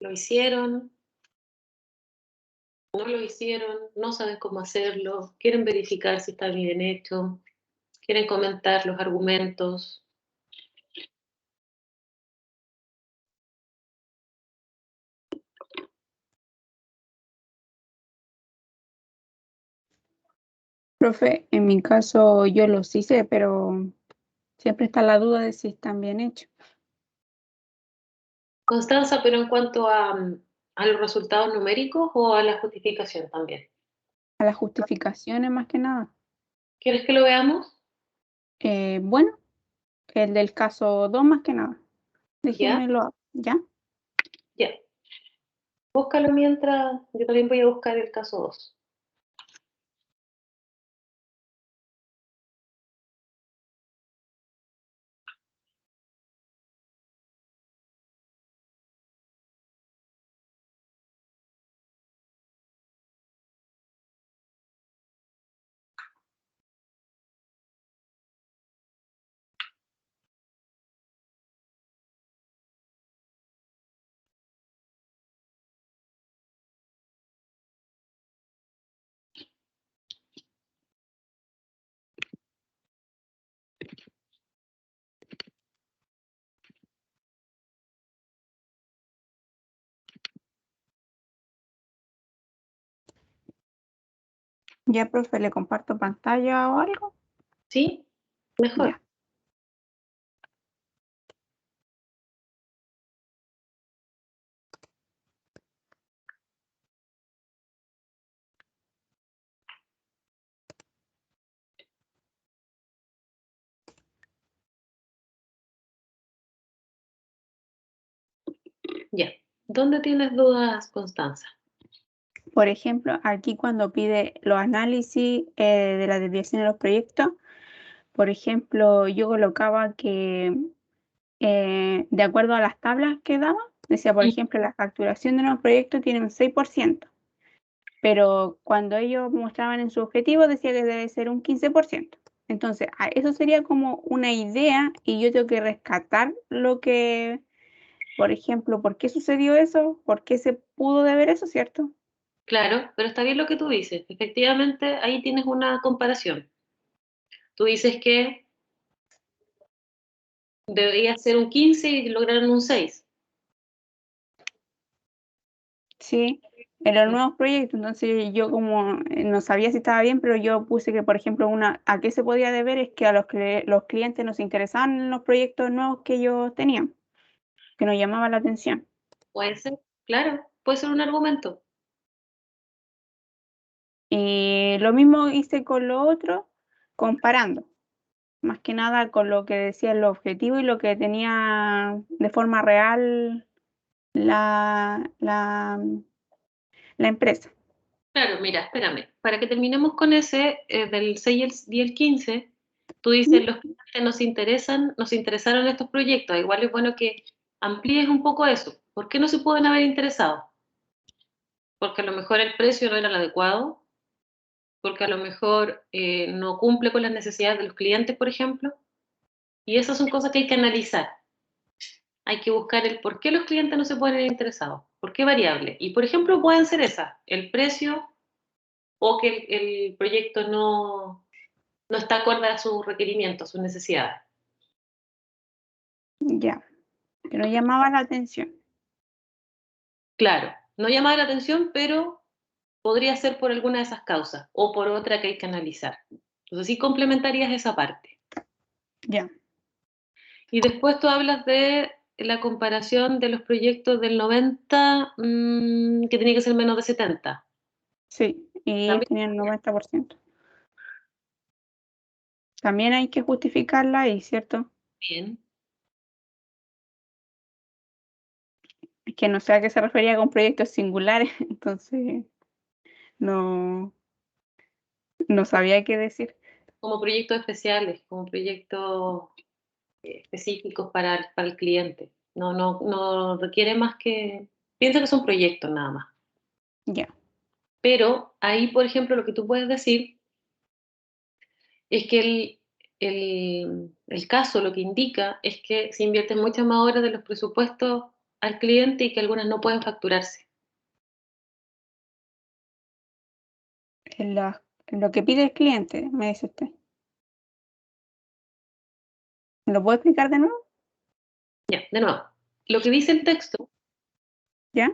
¿Lo hicieron? ¿No lo hicieron? ¿No saben cómo hacerlo? ¿Quieren verificar si está bien hecho? ¿Quieren comentar los argumentos? Profe, en mi caso yo los hice, pero siempre está la duda de si están bien hechos. Constanza, pero en cuanto a los resultados numéricos o a la justificación también. A las justificaciones más que nada. ¿Quieres que lo veamos? Bueno, el del caso 2 más que nada. Ya, Déjenmelo, ¿ya? ya. Búscalo mientras yo también voy a buscar el caso 2. Ya, profe, le comparto pantalla o algo. ¿Sí? Mejor. Ya. Ya. ¿Dónde tienes dudas, Constanza? Por ejemplo, aquí cuando pide los análisis de la desviación de los proyectos, por ejemplo, yo colocaba que de acuerdo a las tablas que daba, decía, por ejemplo, la facturación de los proyectos tiene un 6%, pero cuando ellos mostraban en su objetivo decía que debe ser un 15%. Entonces, eso sería como una idea y yo tengo que rescatar lo que, por ejemplo, ¿por qué sucedió eso? ¿Por qué se pudo deber eso, cierto? Claro, pero está bien lo que tú dices. Efectivamente, ahí tienes una comparación. Tú dices que debería ser un 15 y lograron un 6. Sí, en los nuevos proyectos, entonces yo como no sabía si estaba bien, pero yo puse que, por ejemplo, a qué se podía deber es que a los clientes nos interesaban los proyectos nuevos que ellos tenían, que nos llamaban la atención. Puede ser, claro, puede ser un argumento. Y lo mismo hice con lo otro, comparando, más que nada con lo que decía el objetivo y lo que tenía de forma real la, la, la empresa. Claro, mira, espérame. Para que terminemos con ese, del 6 y el 15, tú ¿Mm? dices, los clientes nos interesaron estos proyectos. Igual es bueno que amplíes un poco eso. ¿Por qué no se pueden haber interesado? Porque a lo mejor el precio no era el adecuado, porque a lo mejor no cumple con las necesidades de los clientes, por ejemplo. Y esas son cosas que hay que analizar. Hay que buscar el por qué los clientes no se pueden ver interesados, por qué variable. Y, por ejemplo, pueden ser esas, el precio o que el proyecto no está acorde a sus requerimientos, sus necesidades. Ya, que nos llamaba la atención. Claro, no llama la atención, pero podría ser por alguna de esas causas o por otra que hay que analizar. Entonces sí complementarías esa parte. Ya. Y después tú hablas de la comparación de los proyectos del 90, que tenía que ser menos de 70. Sí, y ellos También tenían el 90%. También hay que justificarla ahí, ¿cierto? bien. Es que no sé a qué se refería con proyectos singulares, entonces no, no sabía qué decir. Como proyectos especiales, como proyectos específicos para el cliente. No requiere más que... Piensa que son proyectos nada más. Ya, Pero ahí, por ejemplo, lo que tú puedes decir es que el caso lo que indica es que se invierten muchas más horas de los presupuestos al cliente y que algunas no pueden facturarse. En lo que pide el cliente, me dice usted. ¿Me lo puede explicar de nuevo? Ya, de nuevo, lo que dice el texto ¿Ya?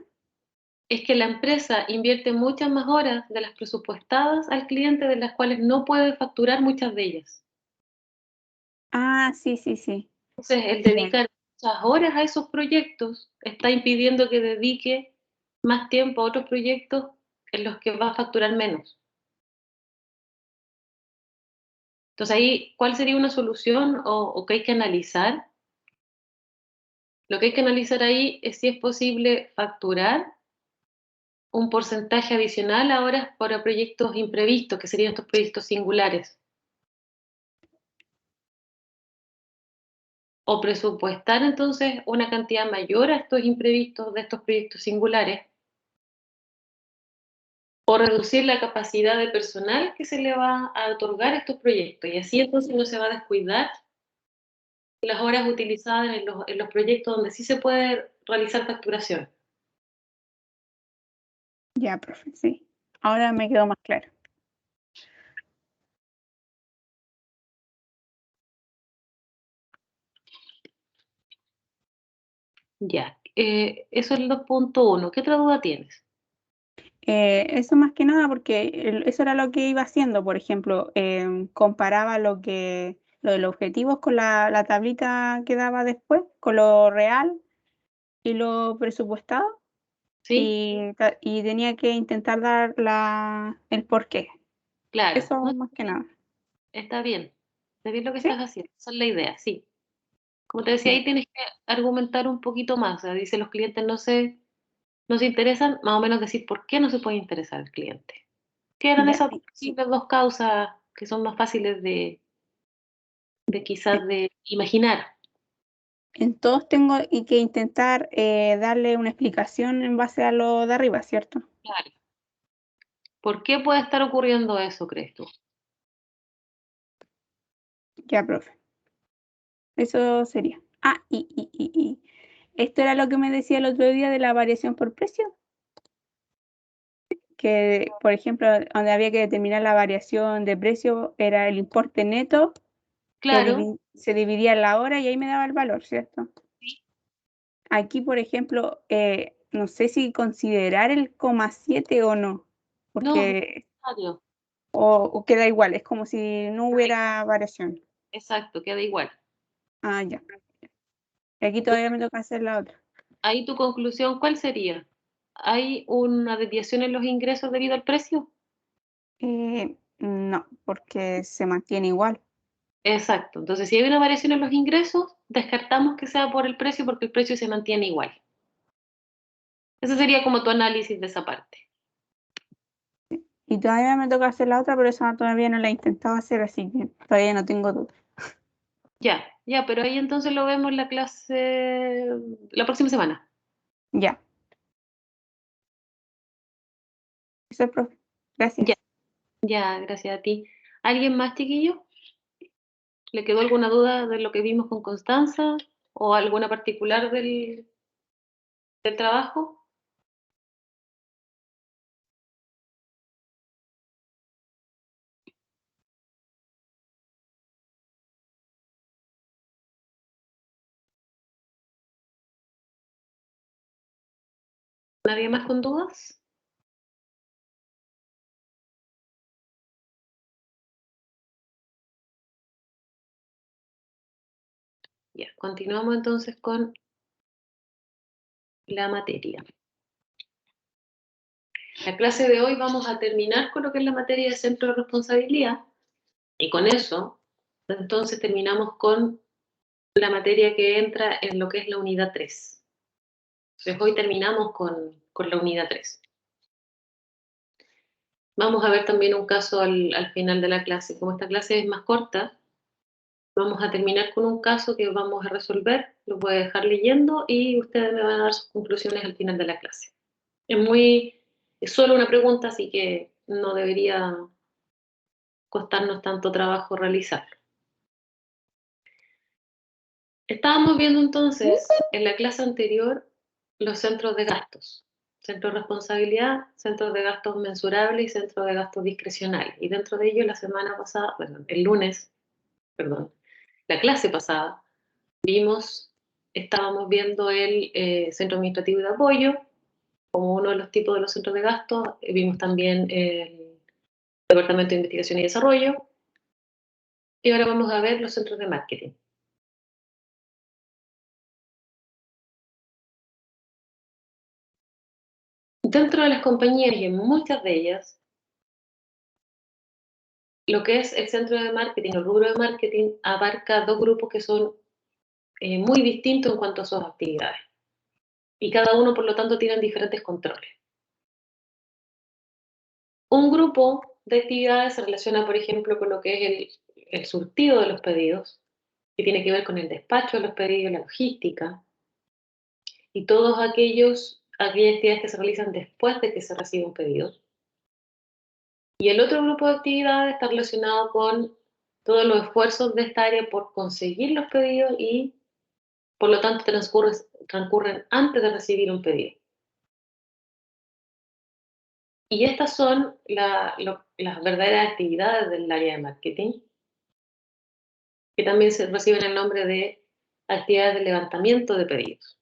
es que la empresa invierte muchas más horas de las presupuestadas al cliente, de las cuales no puede facturar muchas de ellas. Ah, sí, sí, sí. Entonces, el Ya, dedicar muchas horas a esos proyectos está impidiendo que dedique más tiempo a otros proyectos en los que va a facturar menos. Entonces, ahí, ¿cuál sería una solución o qué hay que analizar? Lo que hay que analizar ahí es si es posible facturar un porcentaje adicional a horas para proyectos imprevistos, que serían estos proyectos singulares. O presupuestar entonces una cantidad mayor a estos imprevistos de estos proyectos singulares, o reducir la capacidad de personal que se le va a otorgar a estos proyectos. Y así entonces no se va a descuidar las horas utilizadas en los proyectos donde sí se puede realizar facturación. ya, profe, sí. Ahora me quedó más claro. Ya, eso es el 2.1. ¿Qué otra duda tienes? Eso más que nada porque eso era lo que iba haciendo, por ejemplo, comparaba lo de los objetivos con la tablita que daba después, con lo real y lo presupuestado, ¿Sí? y tenía que intentar dar el porqué. Claro. Eso No, más que nada. está bien. Está bien lo que ¿Sí? estás haciendo. Esa es la idea, sí. Como te decía, Ya, ahí tienes que argumentar un poquito más. O sea, dice los clientes no se interesan, más o menos decir por qué no se puede interesar el cliente. ¿Qué eran ya. esas posibles dos causas que son más fáciles de quizás de imaginar? En todos tengo que intentar darle una explicación en base a lo de arriba, ¿cierto? Claro. ¿Por qué puede estar ocurriendo eso, crees tú? Ya, profe. Eso sería. Ah, esto era lo que me decía el otro día de la variación por precio, que, por ejemplo, donde había que determinar la variación de precio era el importe neto que Claro, se dividía en la hora y ahí me daba el valor, ¿cierto? Aquí, por ejemplo, no sé si considerar el coma 7 o no, no, porque necesario. o queda igual, es como si no hubiera variación. Exacto, queda igual. Ah, ya. Y aquí todavía Entonces, me toca hacer la otra. ahí tu conclusión, ¿cuál sería? ¿Hay una desviación en los ingresos debido al precio? No, porque se mantiene igual. Exacto. Entonces, si hay una variación en los ingresos, descartamos que sea por el precio porque el precio se mantiene igual. Ese sería como tu análisis de esa parte. Y todavía me toca hacer la otra, pero esa todavía no la he intentado hacer, así que todavía no tengo duda. Ya, ya, pero ahí entonces lo vemos en la clase la próxima semana. Ya, eso es, profe. Ya, Gracias. ya, gracias a ti. ¿Alguien más, chiquillo? ¿Le quedó alguna duda de lo que vimos con Constanza o alguna particular del trabajo? ¿Nadie más con dudas? Ya, continuamos entonces con la materia. La clase de hoy vamos a terminar con lo que es la materia de centro de responsabilidad y con eso, entonces terminamos con la materia que entra en lo que es la unidad 3. Entonces hoy terminamos con la unidad 3. Vamos a ver también un caso al final de la clase. Como esta clase es más corta, vamos a terminar con un caso que vamos a resolver. Lo voy a dejar leyendo y ustedes me van a dar sus conclusiones al final de la clase. Es solo una pregunta, así que no debería costarnos tanto trabajo realizarlo. Estábamos viendo entonces en la clase anterior los centros de gastos. Centro de responsabilidad, centros de gastos mensurables y centros de gastos discrecionales. Y dentro de ellos la semana pasada, perdón, el lunes, perdón, la clase pasada, estábamos viendo el centro administrativo de apoyo como uno de los tipos de los centros de gasto. Vimos también el Departamento de Investigación y Desarrollo. Y ahora vamos a ver los centros de marketing. Dentro de las compañías y en muchas de ellas, lo que es el centro de marketing, el rubro de marketing, abarca dos grupos que son muy distintos en cuanto a sus actividades. Y cada uno, por lo tanto, tienen diferentes controles. Un grupo de actividades se relaciona, por ejemplo, con lo que es el surtido de los pedidos, que tiene que ver con el despacho de los pedidos, la logística, y todos aquellas actividades que se realizan después de que se recibe un pedido. Y el otro grupo de actividades está relacionado con todos los esfuerzos de esta área por conseguir los pedidos y, por lo tanto, transcurren antes de recibir un pedido. Y estas son las verdaderas actividades del área de marketing, que también se reciben el nombre de actividades de levantamiento de pedidos.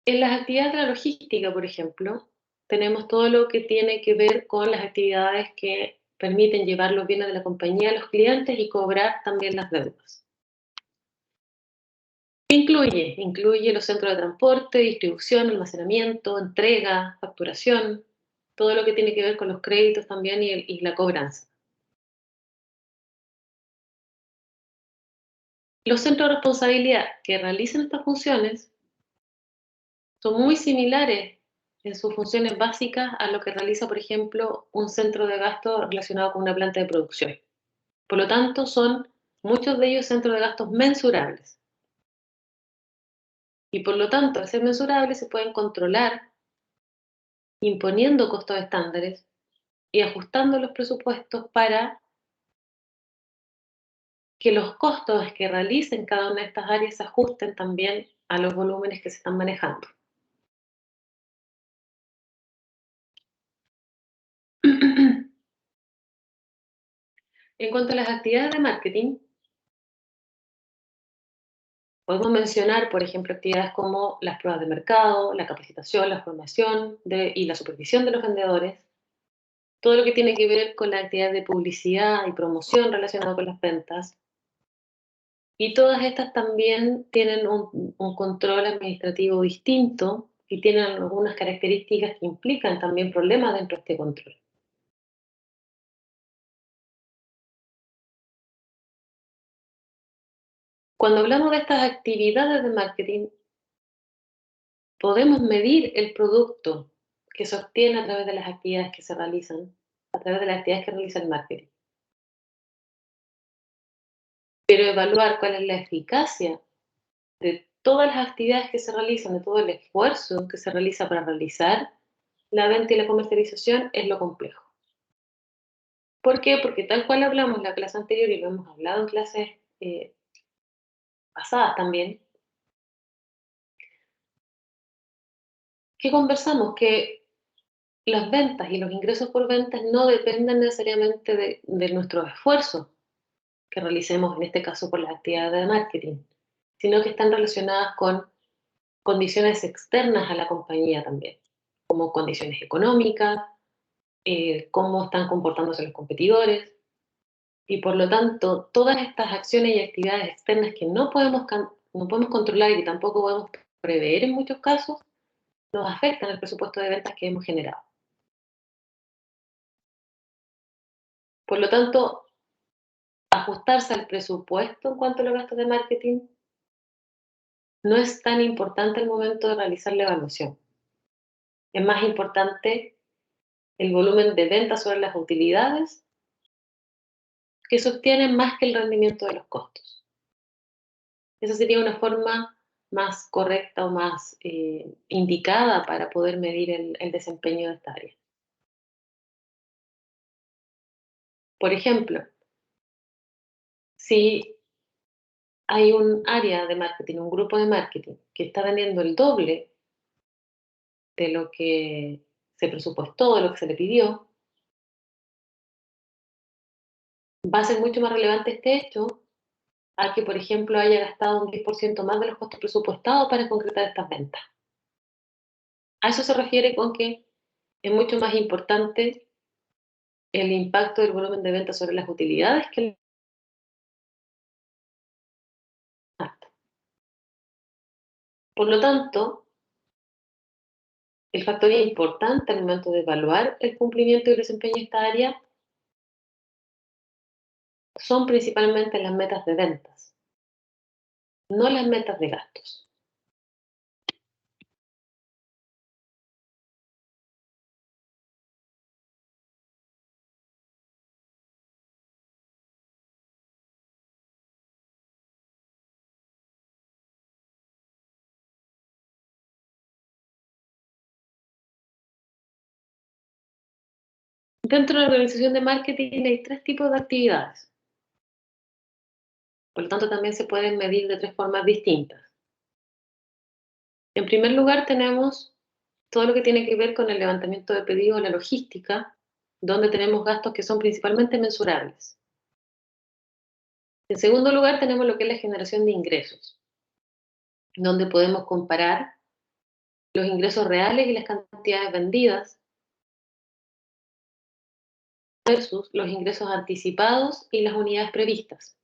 En las actividades de la logística, por ejemplo, tenemos todo lo que tiene que ver con las actividades que permiten llevar los bienes de la compañía a los clientes y cobrar también las deudas. ¿Qué incluye? Incluye los centros de transporte, distribución, almacenamiento, entrega, facturación, todo lo que tiene que ver con los créditos también y la cobranza. Los centros de responsabilidad que realizan estas funciones son muy similares en sus funciones básicas a lo que realiza, por ejemplo, un centro de gasto relacionado con una planta de producción. Por lo tanto, son muchos de ellos centros de gastos mensurables. Y por lo tanto, al ser mensurables, se pueden controlar imponiendo costos estándares y ajustando los presupuestos para que los costos que realicen cada una de estas áreas se ajusten también a los volúmenes que se están manejando. En cuanto a las actividades de marketing, podemos mencionar, por ejemplo, actividades como las pruebas de mercado, la capacitación, la formación y la supervisión de los vendedores, todo lo que tiene que ver con la actividad de publicidad y promoción relacionada con las ventas. Y todas estas también tienen un control administrativo distinto y tienen algunas características que implican también problemas dentro de este control. Cuando hablamos de estas actividades de marketing, podemos medir el producto que se obtiene a través de las actividades que se realizan, a través de las actividades que realiza el marketing. Pero evaluar cuál es la eficacia de todas las actividades que se realizan, de todo el esfuerzo que se realiza para realizar la venta y la comercialización es lo complejo. ¿Por qué? Porque tal cual hablamos en la clase anterior y lo hemos hablado en clases pasadas también, que conversamos que las ventas y los ingresos por ventas no dependen necesariamente de nuestros esfuerzos que realicemos, en este caso por las actividades de marketing, sino que están relacionadas con condiciones externas a la compañía también, como condiciones económicas, cómo están comportándose los competidores, y por lo tanto, todas estas acciones y actividades externas que no podemos controlar y que tampoco podemos prever en muchos casos, nos afectan el presupuesto de ventas que hemos generado. Por lo tanto, ajustarse al presupuesto en cuanto a los gastos de marketing no es tan importante al momento de realizar la evaluación. Es más importante el volumen de ventas sobre las utilidades que se obtienen más que el rendimiento de los costos. Esa sería una forma más correcta o más indicada para poder medir el desempeño de esta área. Por ejemplo, si hay un área de marketing, un grupo de marketing que está vendiendo el doble de lo que se presupuestó, de lo que se le pidió, va a ser mucho más relevante este hecho a que, por ejemplo, haya gastado un 10% más de los costos presupuestados para concretar estas ventas. A eso se refiere con que es mucho más importante el impacto del volumen de ventas sobre las utilidades que el gasto. Por lo tanto, el factor importante al momento de evaluar el cumplimiento y el desempeño de esta área son principalmente las metas de ventas, no las metas de gastos. Dentro de la organización de marketing hay tres tipos de actividades. Por lo tanto, también se pueden medir de tres formas distintas. En primer lugar, tenemos todo lo que tiene que ver con el levantamiento de pedidos, la logística, donde tenemos gastos que son principalmente mensurables. En segundo lugar, tenemos lo que es la generación de ingresos, donde podemos comparar los ingresos reales y las cantidades vendidas versus los ingresos anticipados y las unidades previstas.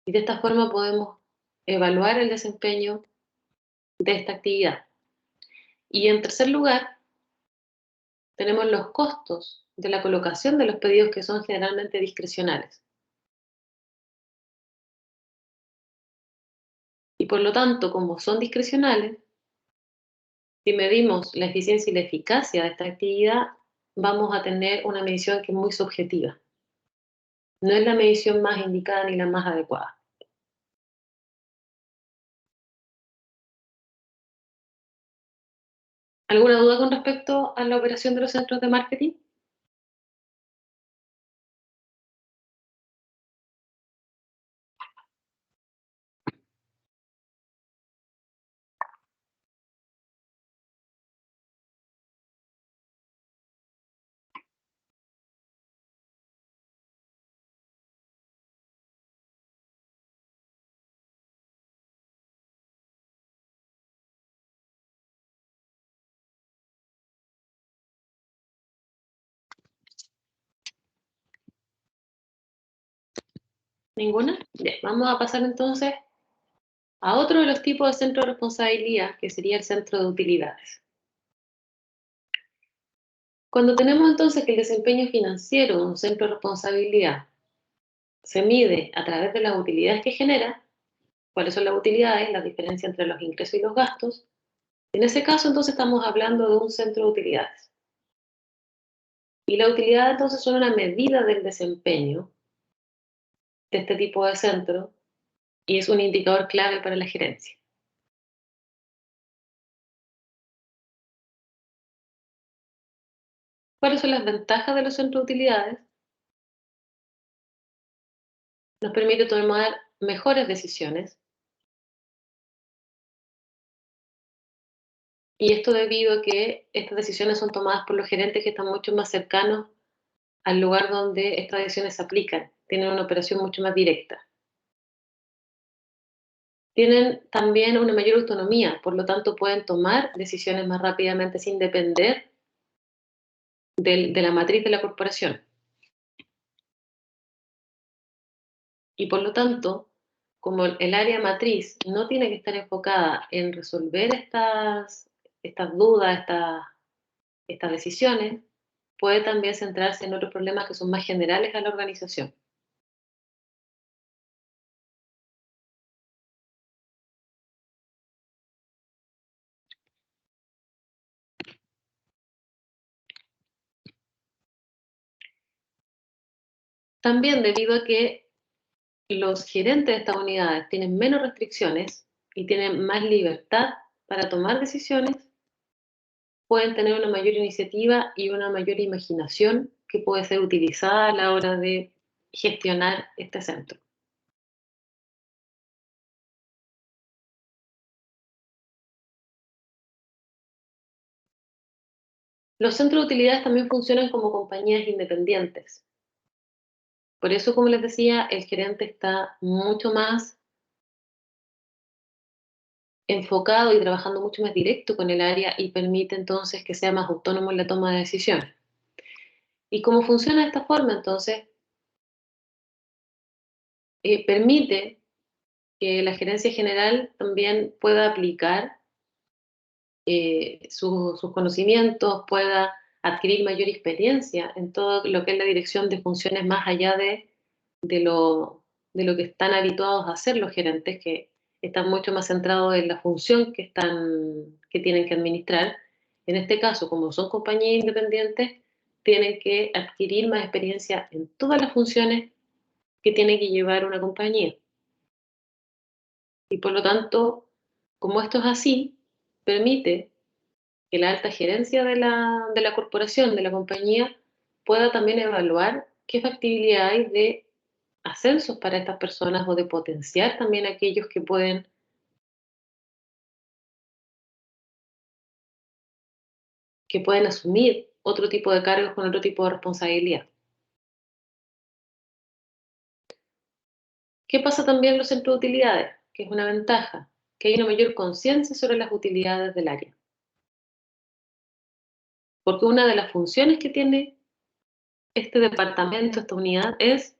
Y de esta forma podemos evaluar el desempeño de esta actividad. Y en tercer lugar, tenemos los costos de la colocación de los pedidos que son generalmente discrecionales. Y por lo tanto, como son discrecionales, si medimos la eficiencia y la eficacia de esta actividad, vamos a tener una medición que es muy subjetiva. No es la medición más indicada ni la más adecuada. ¿Alguna duda con respecto a la operación de los centros de marketing? ¿Ninguna? Bien, vamos a pasar entonces a otro de los tipos de centro de responsabilidad, que sería el centro de utilidades. Cuando tenemos entonces que el desempeño financiero de un centro de responsabilidad se mide a través de las utilidades que genera, cuáles son las utilidades, la diferencia entre los ingresos y los gastos, en ese caso entonces estamos hablando de un centro de utilidades. Y la utilidad entonces son una medida del desempeño de este tipo de centro y es un indicador clave para la gerencia. ¿Cuáles son las ventajas de los centros de utilidades? Nos permite tomar mejores decisiones. Y esto debido a que estas decisiones son tomadas por los gerentes que están mucho más cercanos al lugar donde estas decisiones se aplican. Tienen una operación mucho más directa. Tienen también una mayor autonomía, por lo tanto pueden tomar decisiones más rápidamente sin depender de la matriz de la corporación. Y por lo tanto, como el área matriz no tiene que estar enfocada en resolver estas dudas, estas decisiones, puede también centrarse en otros problemas que son más generales a la organización. También debido a que los gerentes de estas unidades tienen menos restricciones y tienen más libertad para tomar decisiones, pueden tener una mayor iniciativa y una mayor imaginación que puede ser utilizada a la hora de gestionar este centro. Los centros de utilidades también funcionan como compañías independientes. Por eso, como les decía, el gerente está mucho más enfocado y trabajando mucho más directo con el área y permite entonces que sea más autónomo en la toma de decisiones. ¿Y cómo funciona de esta forma? Entonces, permite que la gerencia general también pueda aplicar sus conocimientos, pueda adquirir mayor experiencia en todo lo que es la dirección de funciones más allá de lo, de lo que están habituados a hacer los gerentes, que están mucho más centrados en la función que tienen que administrar. En este caso, como son compañías independientes, tienen que adquirir más experiencia en todas las funciones que tiene que llevar una compañía. Y por lo tanto, como esto es así, permite que la alta gerencia de la corporación, de la compañía, pueda también evaluar qué factibilidad hay de ascensos para estas personas o de potenciar también a aquellos que pueden asumir otro tipo de cargos con otro tipo de responsabilidad. ¿Qué pasa también en los centros de utilidades? Que es una ventaja, que hay una mayor conciencia sobre las utilidades del área. Porque una de las funciones que tiene este departamento, esta unidad, es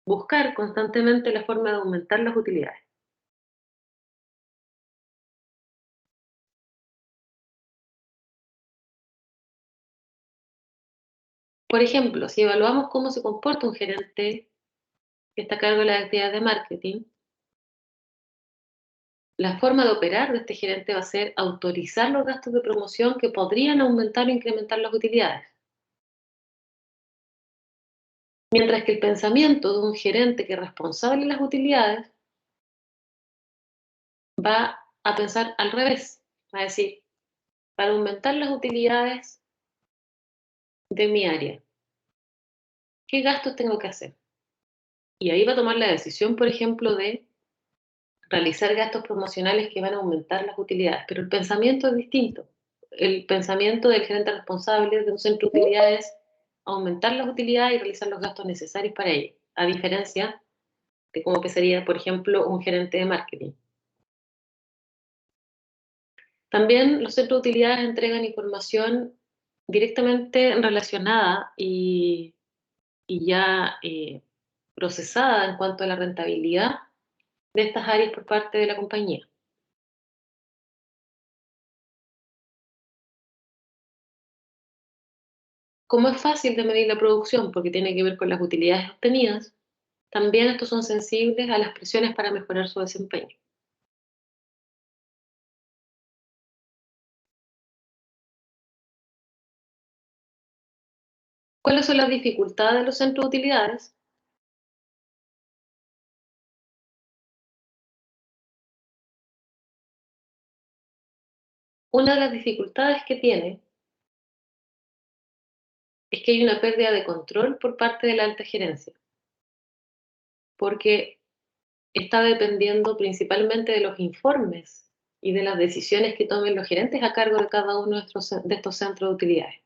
buscar constantemente la forma de aumentar las utilidades. Por ejemplo, si evaluamos cómo se comporta un gerente que está a cargo de las actividades de marketing, la forma de operar de este gerente va a ser autorizar los gastos de promoción que podrían aumentar o incrementar las utilidades. Mientras que el pensamiento de un gerente que es responsable de las utilidades va a pensar al revés, va a decir, para aumentar las utilidades de mi área, ¿qué gastos tengo que hacer? Y ahí va a tomar la decisión, por ejemplo, de realizar gastos promocionales que van a aumentar las utilidades, pero el pensamiento es distinto. El pensamiento del gerente responsable de un centro de utilidades es aumentar las utilidades y realizar los gastos necesarios para ello, a diferencia de cómo pensaría, por ejemplo, un gerente de marketing. También los centros de utilidades entregan información directamente relacionada y ya procesada en cuanto a la rentabilidad de estas áreas por parte de la compañía. Como es fácil de medir la producción porque tiene que ver con las utilidades obtenidas, también estos son sensibles a las presiones para mejorar su desempeño. ¿Cuáles son las dificultades de los centros de utilidades? Una de las dificultades que tiene es que hay una pérdida de control por parte de la alta gerencia, porque está dependiendo principalmente de los informes y de las decisiones que tomen los gerentes a cargo de cada uno de estos centros de utilidades.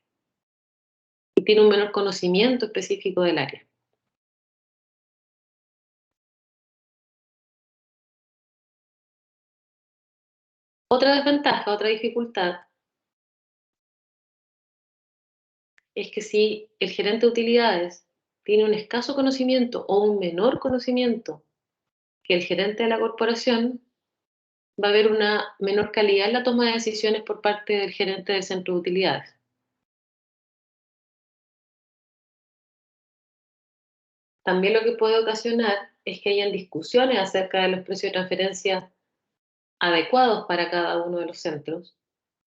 Y tiene un menor conocimiento específico del área. Otra desventaja, otra dificultad, es que si el gerente de utilidades tiene un escaso conocimiento o un menor conocimiento que el gerente de la corporación, va a haber una menor calidad en la toma de decisiones por parte del gerente del centro de utilidades. También lo que puede ocasionar es que hayan discusiones acerca de los precios de transferencia adecuados para cada uno de los centros,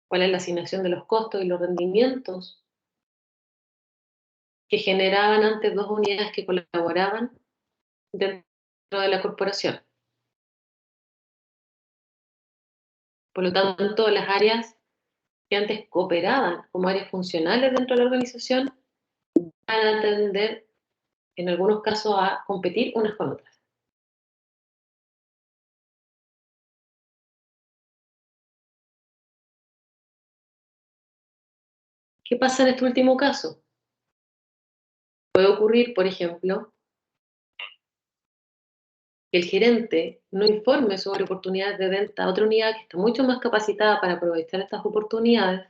cuál es la asignación de los costos y los rendimientos que generaban antes dos unidades que colaboraban dentro de la corporación. Por lo tanto, las áreas que antes cooperaban como áreas funcionales dentro de la organización van a tender, en algunos casos, a competir unas con otras. ¿Qué pasa en este último caso? Puede ocurrir, por ejemplo, que el gerente no informe sobre oportunidades de venta a otra unidad que está mucho más capacitada para aprovechar estas oportunidades,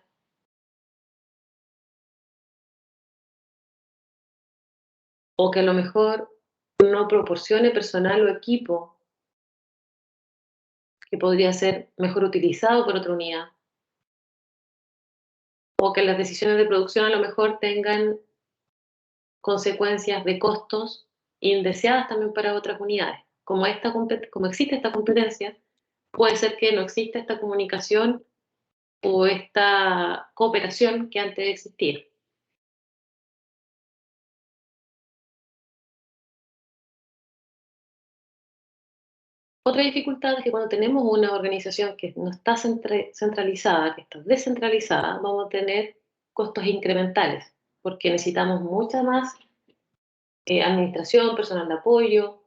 o que a lo mejor no proporcione personal o equipo que podría ser mejor utilizado por otra unidad, o que las decisiones de producción a lo mejor tengan consecuencias de costos indeseadas también para otras unidades. Como existe esta competencia, puede ser que no exista esta comunicación o esta cooperación que antes existía. Otra dificultad es que cuando tenemos una organización que no está centralizada, que está descentralizada, vamos a tener costos incrementales, porque necesitamos mucha más administración, personal de apoyo,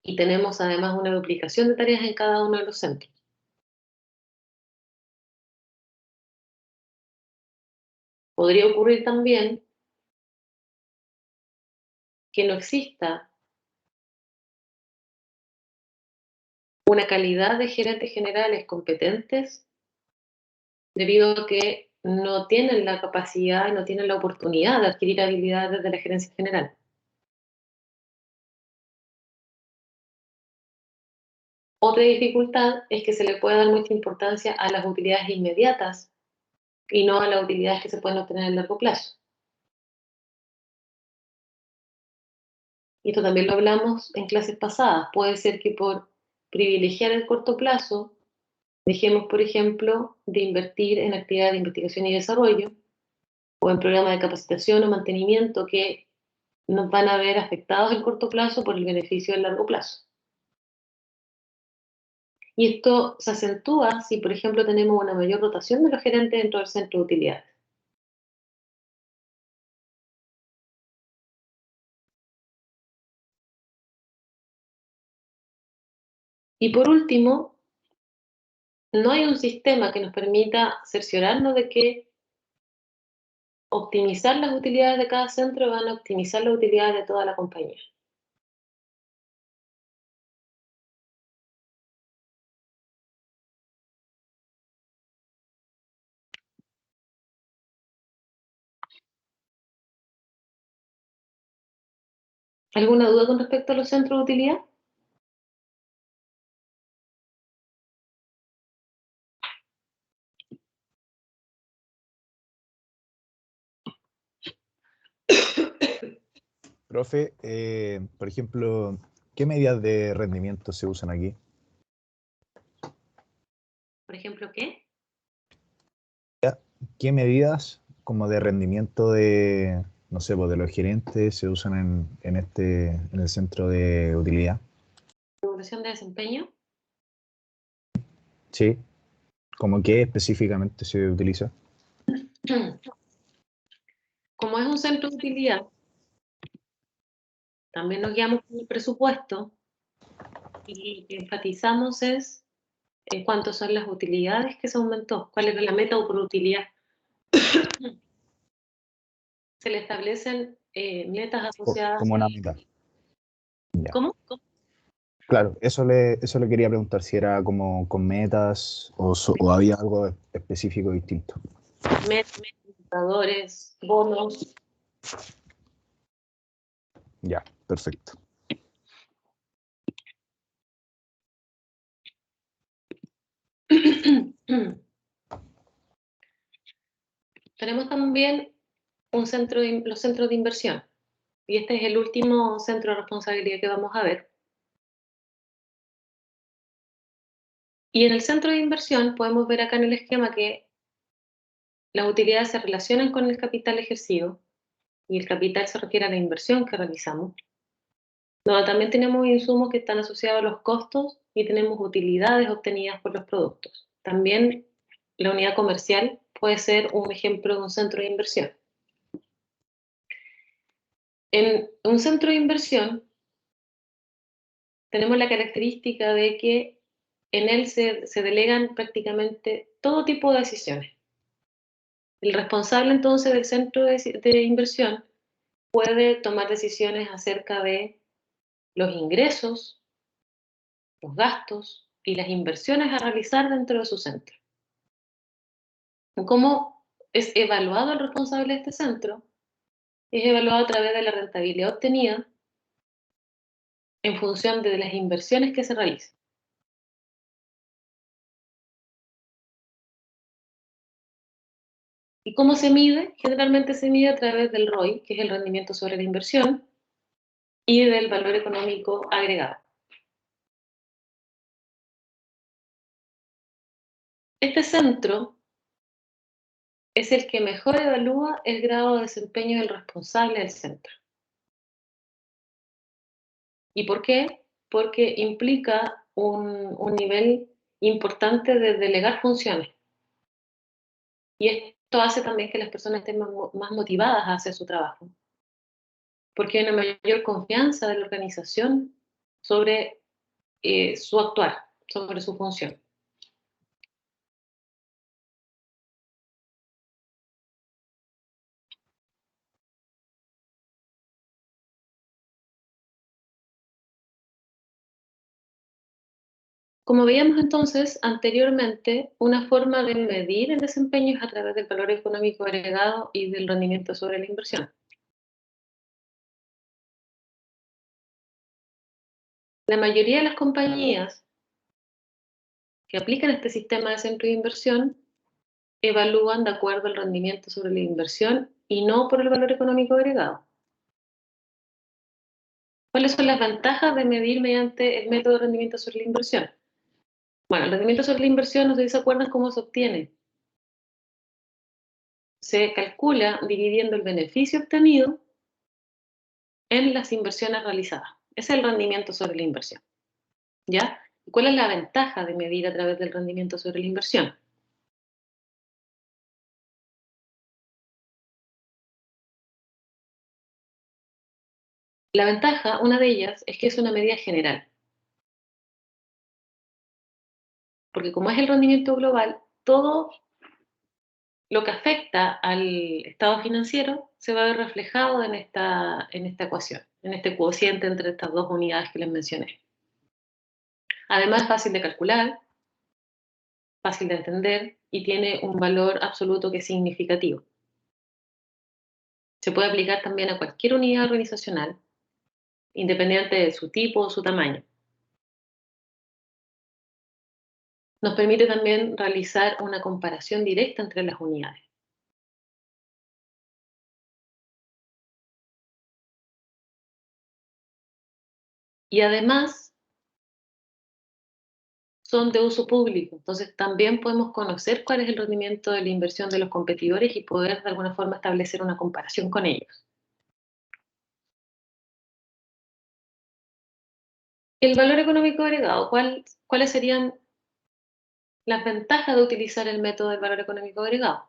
y tenemos además una duplicación de tareas en cada uno de los centros. Podría ocurrir también que no exista una calidad de gerentes generales competentes debido a que no tienen la capacidad y no tienen la oportunidad de adquirir habilidades de la gerencia general. Otra dificultad es que se le puede dar mucha importancia a las utilidades inmediatas y no a las utilidades que se pueden obtener a largo plazo. Y esto también lo hablamos en clases pasadas. Puede ser que por privilegiar el corto plazo, dejemos, por ejemplo, de invertir en actividades de investigación y desarrollo o en programas de capacitación o mantenimiento que nos van a ver afectados en corto plazo por el beneficio del largo plazo. Y esto se acentúa si, por ejemplo, tenemos una mayor rotación de los gerentes dentro del centro de utilidades. Y por último, no hay un sistema que nos permita cerciorarnos de que optimizar las utilidades de cada centro van a optimizar las utilidades de toda la compañía. ¿Alguna duda con respecto a los centros de utilidad? Profe, por ejemplo, ¿qué medidas de rendimiento se usan aquí? Por ejemplo, ¿qué? ¿Qué medidas como de rendimiento de, no sé, pues, de los gerentes se usan en el centro de utilidad? ¿Evaluación de desempeño? Sí, ¿como qué específicamente se utiliza? Como es un centro de utilidad, también nos guiamos por el presupuesto y lo que enfatizamos es en cuánto son las utilidades que se aumentó, cuál era la meta por utilidad. Se le establecen metas asociadas. Como una meta. Ya. ¿Cómo? Claro, eso le quería preguntar si era como con metas o había algo específico distinto. Metas, indicadores, bonos. Ya, perfecto. Tenemos también los centros de inversión. Y este es el último centro de responsabilidad que vamos a ver. Y en el centro de inversión podemos ver acá en el esquema que las utilidades se relacionan con el capital ejercido y el capital se refiere a la inversión que realizamos. Donde también tenemos insumos que están asociados a los costos y tenemos utilidades obtenidas por los productos. También la unidad comercial puede ser un ejemplo de un centro de inversión. En un centro de inversión tenemos la característica de que en él se delegan prácticamente todo tipo de decisiones. El responsable entonces del centro de inversión puede tomar decisiones acerca de los ingresos, los gastos y las inversiones a realizar dentro de su centro. ¿Cómo es evaluado el responsable de este centro? Es evaluado a través de la rentabilidad obtenida en función de las inversiones que se realicen. ¿Y cómo se mide? Generalmente se mide a través del ROI, que es el rendimiento sobre la inversión, y del valor económico agregado. Este centro es el que mejor evalúa el grado de desempeño del responsable del centro. ¿Y por qué? Porque implica un nivel importante de delegar funciones. Y esto hace también que las personas estén más motivadas a hacer su trabajo, porque hay una mayor confianza de la organización sobre su actuar, sobre su función. Como veíamos entonces anteriormente, una forma de medir el desempeño es a través del valor económico agregado y del rendimiento sobre la inversión. La mayoría de las compañías que aplican este sistema de centro de inversión evalúan de acuerdo al rendimiento sobre la inversión y no por el valor económico agregado. ¿Cuáles son las ventajas de medir mediante el método de rendimiento sobre la inversión? Bueno, el rendimiento sobre la inversión, no sé si se acuerdan cómo se obtiene. Se calcula dividiendo el beneficio obtenido en las inversiones realizadas. Ese es el rendimiento sobre la inversión. ¿Ya? ¿Y cuál es la ventaja de medir a través del rendimiento sobre la inversión? La ventaja, una de ellas, es que es una medida general. Porque como es el rendimiento global, todo lo que afecta al estado financiero se va a ver reflejado en esta ecuación, en este cociente entre estas dos unidades que les mencioné. Además, es fácil de calcular, fácil de entender y tiene un valor absoluto que es significativo. Se puede aplicar también a cualquier unidad organizacional, independiente de su tipo o su tamaño. Nos permite también realizar una comparación directa entre las unidades. Y además son de uso público, entonces también podemos conocer cuál es el rendimiento de la inversión de los competidores y poder de alguna forma establecer una comparación con ellos. El valor económico agregado, ¿cuáles serían las ventajas de utilizar el método del valor económico agregado?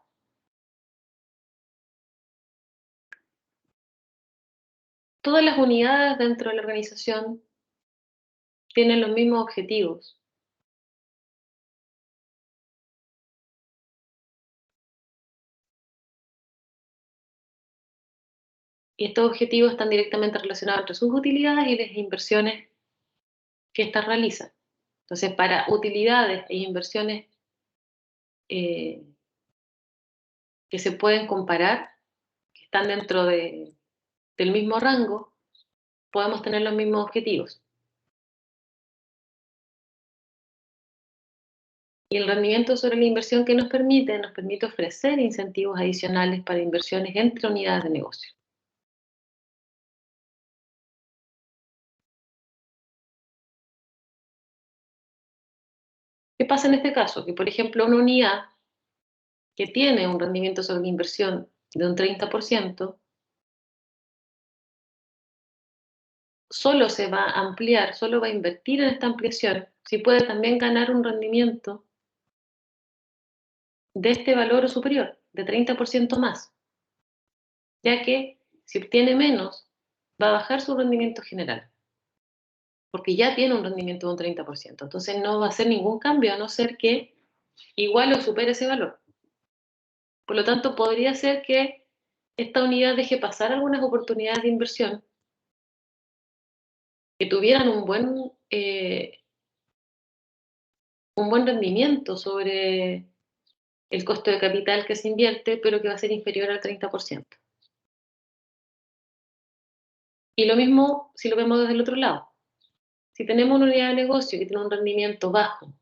Todas las unidades dentro de la organización tienen los mismos objetivos. Y estos objetivos están directamente relacionados entre sus utilidades y las inversiones que éstas realizan. Entonces, para utilidades e inversiones eh, que se pueden comparar, que están dentro del mismo rango, podemos tener los mismos objetivos. Y el rendimiento sobre la inversión que nos permite ofrecer incentivos adicionales para inversiones entre unidades de negocio. ¿Qué pasa en este caso? Que, por ejemplo, una unidad que tiene un rendimiento sobre la inversión de un 30%, solo se va a ampliar, solo va a invertir en esta ampliación si puede también ganar un rendimiento de este valor superior, de 30% más, ya que si obtiene menos, va a bajar su rendimiento general, porque ya tiene un rendimiento de un 30%. Entonces no va a hacer ningún cambio a no ser que igual o supere ese valor. Por lo tanto, podría ser que esta unidad deje pasar algunas oportunidades de inversión que tuvieran un buen rendimiento sobre el costo de capital que se invierte, pero que va a ser inferior al 30%. Y lo mismo si lo vemos desde el otro lado. Si tenemos una unidad de negocio que tiene un rendimiento bajo,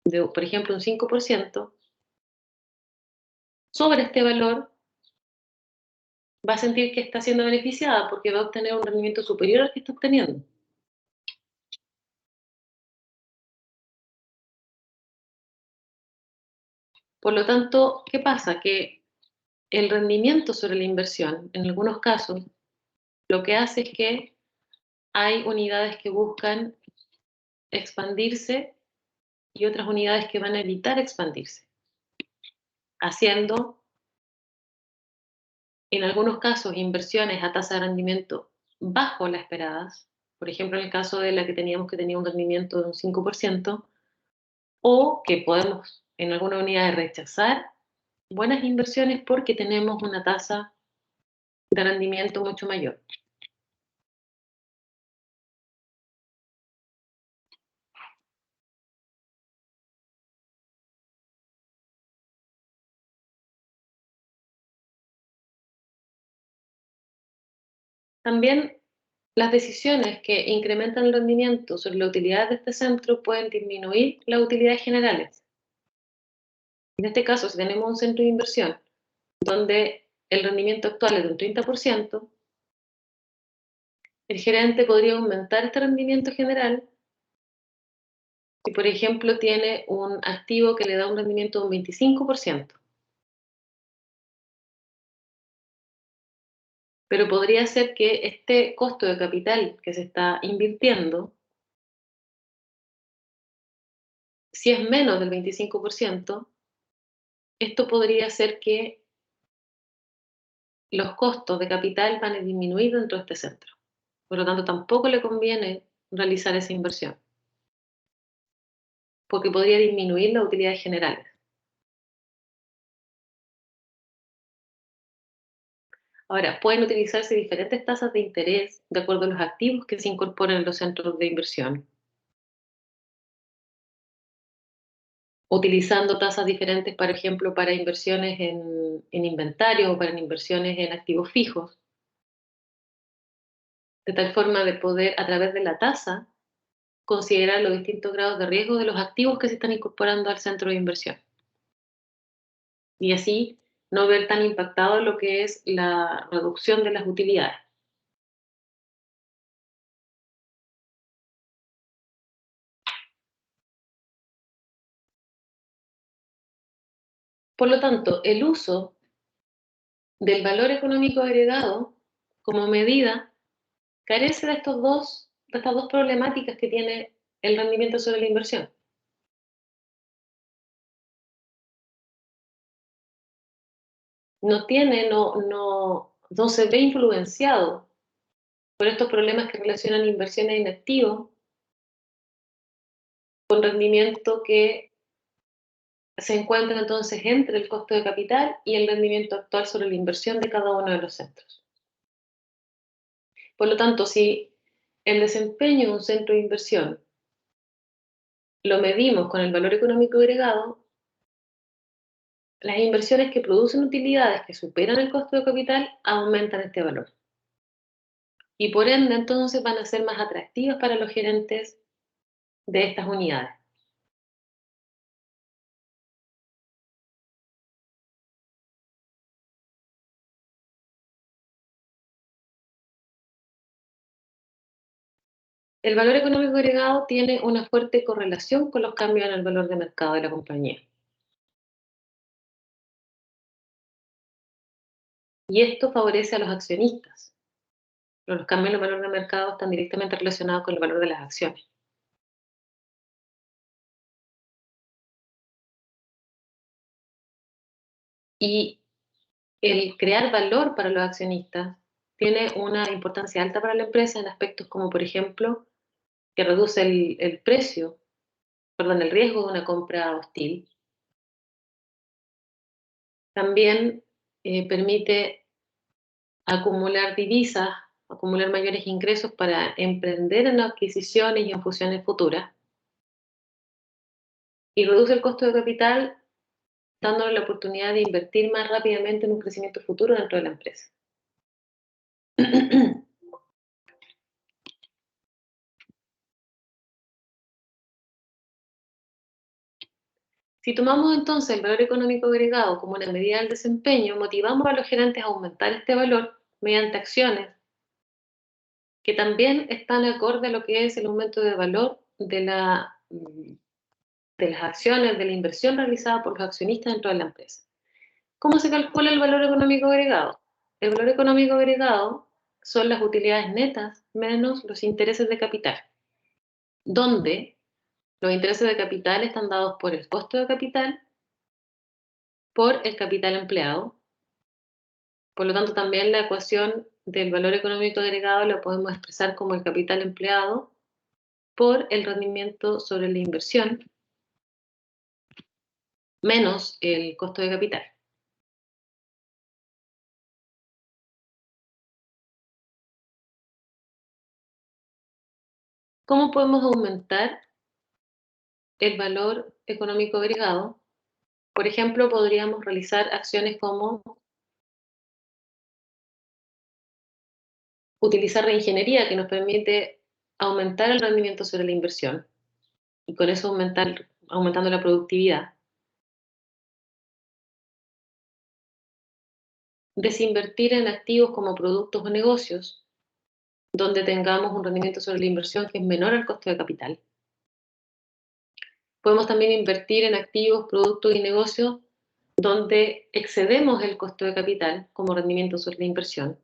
de, por ejemplo, un 5%, sobre este valor va a sentir que está siendo beneficiada porque va a obtener un rendimiento superior al que está obteniendo. Por lo tanto, ¿qué pasa? Que el rendimiento sobre la inversión, en algunos casos, lo que hace es que hay unidades que buscan expandirse y otras unidades que van a evitar expandirse, haciendo, en algunos casos, inversiones a tasa de rendimiento bajo las esperadas, por ejemplo, en el caso de la que teníamos que tenía un rendimiento de un 5%, o que podemos en alguna unidad rechazar buenas inversiones porque tenemos una tasa de rendimiento mucho mayor. También las decisiones que incrementan el rendimiento sobre la utilidad de este centro pueden disminuir las utilidades generales. En este caso, si tenemos un centro de inversión donde el rendimiento actual es de un 30%, el gerente podría aumentar este rendimiento general si, por ejemplo, tiene un activo que le da un rendimiento de un 25%. Pero podría ser que este costo de capital que se está invirtiendo, si es menos del 25%, esto podría ser que los costos de capital van a disminuir dentro de este centro. Por lo tanto, tampoco le conviene realizar esa inversión, porque podría disminuir las utilidades generales. Ahora, pueden utilizarse diferentes tasas de interés de acuerdo a los activos que se incorporan en los centros de inversión, utilizando tasas diferentes, por ejemplo, para inversiones en inventario o para inversiones en activos fijos, de tal forma de poder, a través de la tasa, considerar los distintos grados de riesgo de los activos que se están incorporando al centro de inversión. Y así no ver tan impactado lo que es la reducción de las utilidades. Por lo tanto, el uso del valor económico agregado como medida carece de estas dos problemáticas que tiene el rendimiento sobre la inversión. No se ve influenciado por estos problemas que relacionan inversiones en activos con rendimiento que se encuentra entonces entre el costo de capital y el rendimiento actual sobre la inversión de cada uno de los centros. Por lo tanto, si el desempeño de un centro de inversión lo medimos con el valor económico agregado, las inversiones que producen utilidades que superan el costo de capital aumentan este valor. Y por ende, entonces van a ser más atractivas para los gerentes de estas unidades. El valor económico agregado tiene una fuerte correlación con los cambios en el valor de mercado de la compañía. Y esto favorece a los accionistas. Los cambios en el valor de mercado están directamente relacionados con el valor de las acciones. Y el crear valor para los accionistas tiene una importancia alta para la empresa en aspectos como, por ejemplo, que reduce el riesgo de una compra hostil, También permite acumular divisas, acumular mayores ingresos para emprender en adquisiciones y en fusiones futuras. Y reduce el costo de capital, dándole la oportunidad de invertir más rápidamente en un crecimiento futuro dentro de la empresa. Si tomamos entonces el valor económico agregado como una medida del desempeño, motivamos a los gerentes a aumentar este valor mediante acciones que también están acorde a lo que es el aumento de valor de las acciones, de la inversión realizada por los accionistas dentro de la empresa. ¿Cómo se calcula el valor económico agregado? El valor económico agregado son las utilidades netas menos los intereses de capital, donde los intereses de capital están dados por el costo de capital, por el capital empleado. Por lo tanto, también la ecuación del valor económico agregado lo podemos expresar como el capital empleado por el rendimiento sobre la inversión menos el costo de capital. ¿Cómo podemos aumentar el valor económico agregado? Por ejemplo, podríamos realizar acciones como utilizar reingeniería, que nos permite aumentar el rendimiento sobre la inversión y con eso aumentando la productividad. Desinvertir en activos como productos o negocios, donde tengamos un rendimiento sobre la inversión que es menor al costo de capital. Podemos también invertir en activos, productos y negocios donde excedemos el costo de capital como rendimiento sobre la inversión.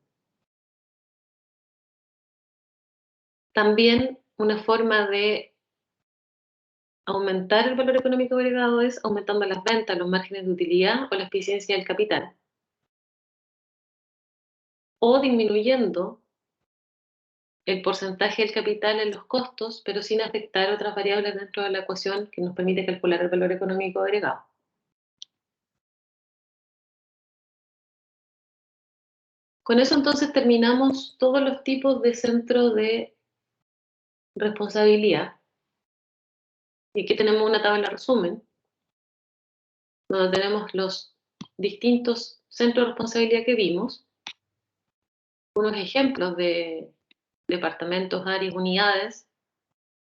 También una forma de aumentar el valor económico agregado es aumentando las ventas, los márgenes de utilidad o la eficiencia del capital. O disminuyendo el porcentaje del capital en los costos, pero sin afectar otras variables dentro de la ecuación que nos permite calcular el valor económico agregado. Con eso entonces terminamos todos los tipos de centro de responsabilidad. Y aquí tenemos una tabla de resumen, donde tenemos los distintos centros de responsabilidad que vimos, unos ejemplos de departamentos, áreas, unidades,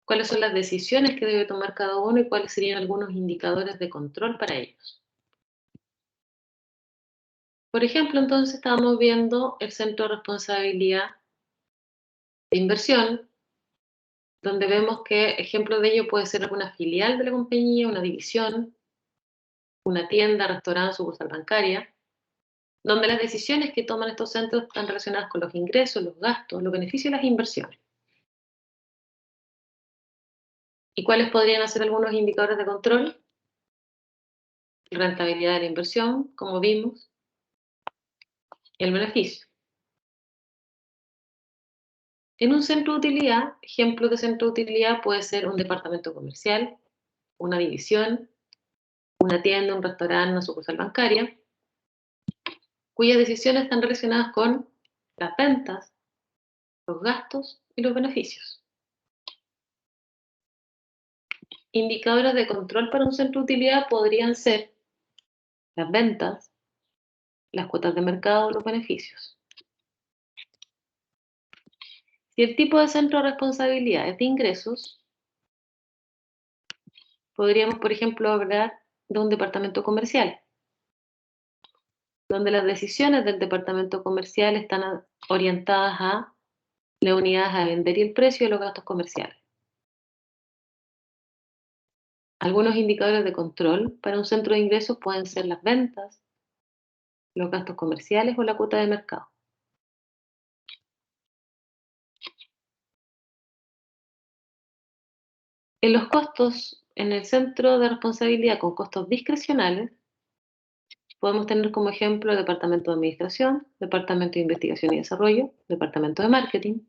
cuáles son las decisiones que debe tomar cada uno y cuáles serían algunos indicadores de control para ellos. Por ejemplo, entonces estábamos viendo el centro de responsabilidad de inversión, donde vemos que ejemplo de ello puede ser alguna filial de la compañía, una división, una tienda, restaurante, sucursal bancaria, donde las decisiones que toman estos centros están relacionadas con los ingresos, los gastos, los beneficios y las inversiones. ¿Y cuáles podrían ser algunos indicadores de control? Rentabilidad de la inversión, como vimos, el beneficio. En un centro de utilidad, ejemplo de centro de utilidad puede ser un departamento comercial, una división, una tienda, un restaurante, una sucursal bancaria, cuyas decisiones están relacionadas con las ventas, los gastos y los beneficios. Indicadores de control para un centro de utilidad podrían ser las ventas, las cuotas de mercado, los beneficios. Si el tipo de centro de responsabilidad es de ingresos, podríamos, por ejemplo, hablar de un departamento comercial, donde las decisiones del departamento comercial están orientadas a las unidades a vender y el precio de los gastos comerciales. Algunos indicadores de control para un centro de ingresos pueden ser las ventas, los gastos comerciales o la cuota de mercado. En los costos, en el centro de responsabilidad con costos discrecionales, podemos tener como ejemplo el departamento de administración, departamento de investigación y desarrollo, departamento de marketing,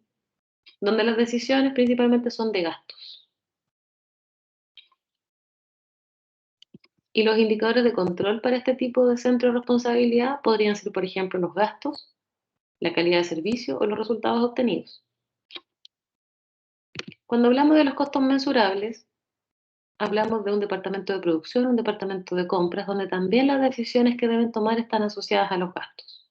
donde las decisiones principalmente son de gastos. Y los indicadores de control para este tipo de centro de responsabilidad podrían ser, por ejemplo, los gastos, la calidad de servicio o los resultados obtenidos. Cuando hablamos de los costos mensurables, hablamos de un departamento de producción, un departamento de compras, donde también las decisiones que deben tomar están asociadas a los gastos.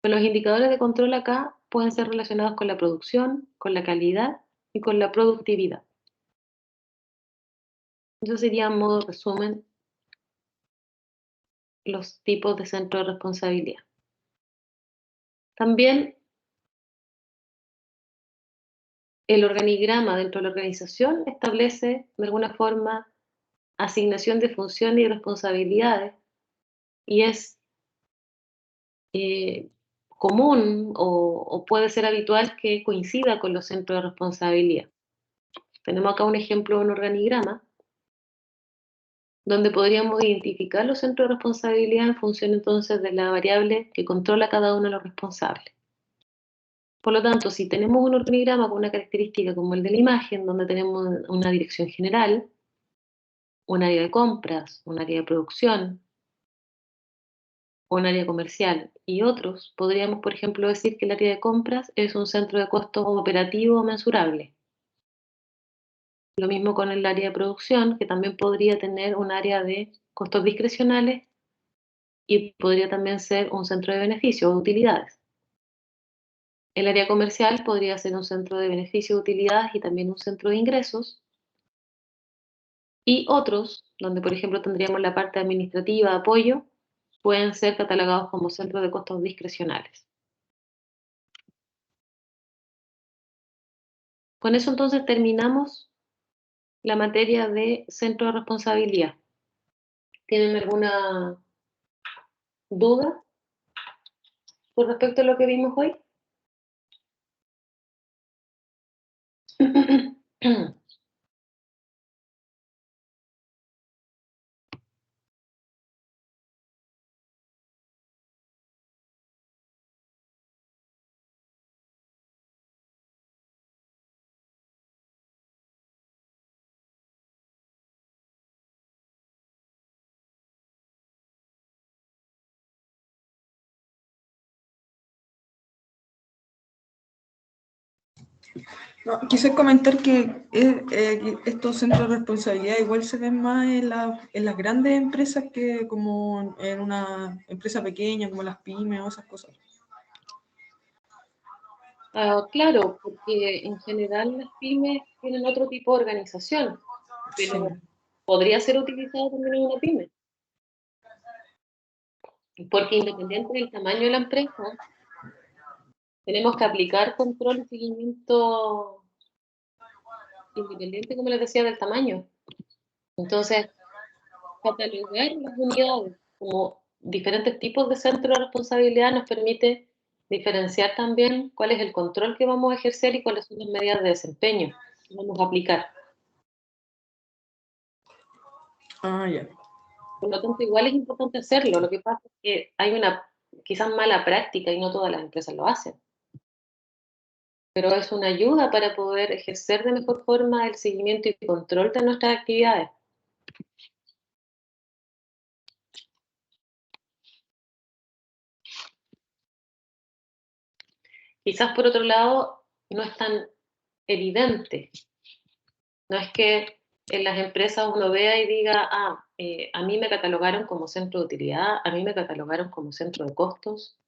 Los indicadores de control acá pueden ser relacionados con la producción, con la calidad y con la productividad. Eso sería, en modo resumen, los tipos de centro de responsabilidad. También el organigrama dentro de la organización establece, de alguna forma, asignación de funciones y responsabilidades, y es común o puede ser habitual que coincida con los centros de responsabilidad. Tenemos acá un ejemplo de un organigrama donde podríamos identificar los centros de responsabilidad en función entonces de la variable que controla cada uno de los responsables. Por lo tanto, si tenemos un organigrama con una característica como el de la imagen, donde tenemos una dirección general, un área de compras, un área de producción, un área comercial y otros, podríamos, por ejemplo, decir que el área de compras es un centro de costos operativo mensurable. Lo mismo con el área de producción, que también podría tener un área de costos discrecionales y podría también ser un centro de beneficios o utilidades. El área comercial podría ser un centro de beneficios, utilidades y también un centro de ingresos. Y otros, donde por ejemplo tendríamos la parte administrativa, apoyo, pueden ser catalogados como centros de costos discrecionales. Con eso entonces terminamos la materia de centro de responsabilidad. ¿Tienen alguna duda con respecto a lo que vimos hoy? No, quise comentar que estos centros de responsabilidad igual se ven más en las grandes empresas que como en una empresa pequeña como las pymes o esas cosas. Claro, porque en general las pymes tienen otro tipo de organización, pero Sí. podría ser utilizado también en una pyme. Porque independiente del tamaño de la empresa, tenemos que aplicar control y seguimiento independiente, como les decía, del tamaño. Entonces, catalogar las unidades como diferentes tipos de centros de responsabilidad nos permite diferenciar también cuál es el control que vamos a ejercer y cuáles son las medidas de desempeño que vamos a aplicar. Ah, ya. Por lo tanto, igual es importante hacerlo. Lo que pasa es que hay una quizás mala práctica y no todas las empresas lo hacen. Pero es una ayuda para poder ejercer de mejor forma el seguimiento y control de nuestras actividades. Quizás por otro lado no es tan evidente. No es que en las empresas uno vea y diga, a mí me catalogaron como centro de utilidad, a mí me catalogaron como centro de costos.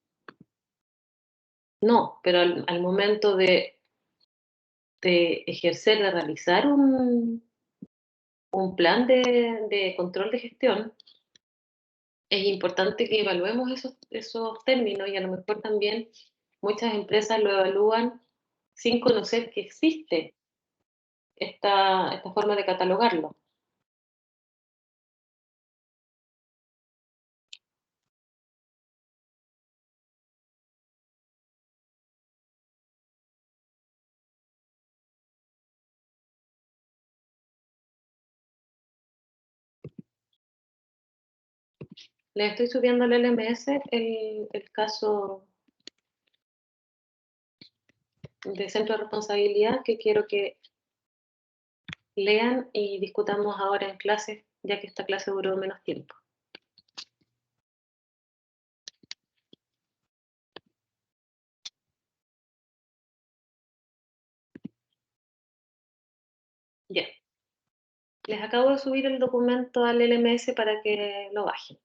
No, pero al momento de ejercer, de realizar un plan de control de gestión, es importante que evaluemos esos términos y a lo mejor también muchas empresas lo evalúan sin conocer que existe esta forma de catalogarlo. Le estoy subiendo al LMS el caso de centro de responsabilidad que quiero que lean y discutamos ahora en clase, ya que esta clase duró menos tiempo. Ya. Les acabo de subir el documento al LMS para que lo bajen.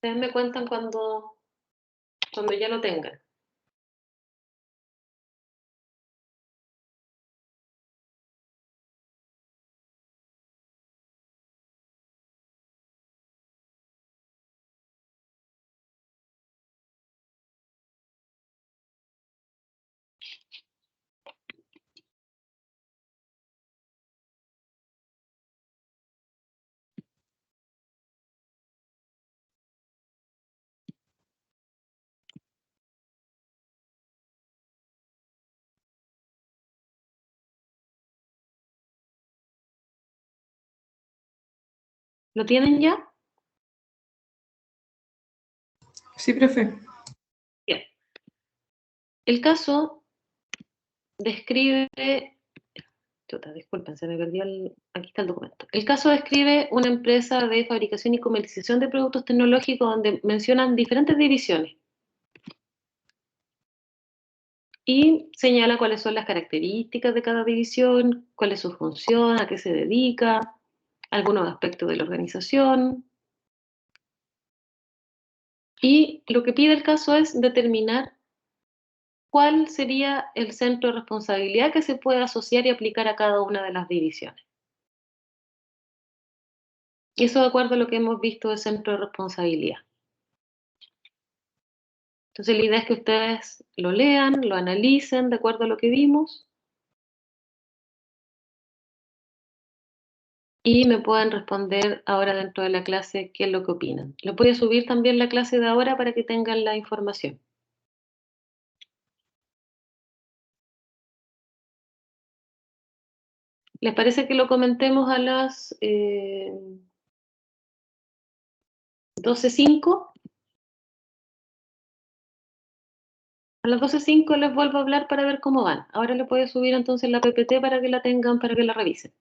Ustedes me cuentan cuando ya lo tengan. ¿Lo tienen ya? Sí, profe. Bien. El caso describe... Disculpen, se me perdió aquí está el documento. El caso describe una empresa de fabricación y comercialización de productos tecnológicos donde mencionan diferentes divisiones y señala cuáles son las características de cada división, cuál es su función, a qué se dedica, algunos aspectos de la organización. Y lo que pide el caso es determinar cuál sería el centro de responsabilidad que se puede asociar y aplicar a cada una de las divisiones. Y eso de acuerdo a lo que hemos visto de centro de responsabilidad. Entonces la idea es que ustedes lo lean, lo analicen de acuerdo a lo que vimos y me puedan responder ahora dentro de la clase qué es lo que opinan. Les voy a subir también la clase de ahora para que tengan la información. ¿Les parece que lo comentemos a las 12:05? A las 12:05 les vuelvo a hablar para ver cómo van. Ahora les voy a subir entonces la PPT para que la tengan, para que la revisen.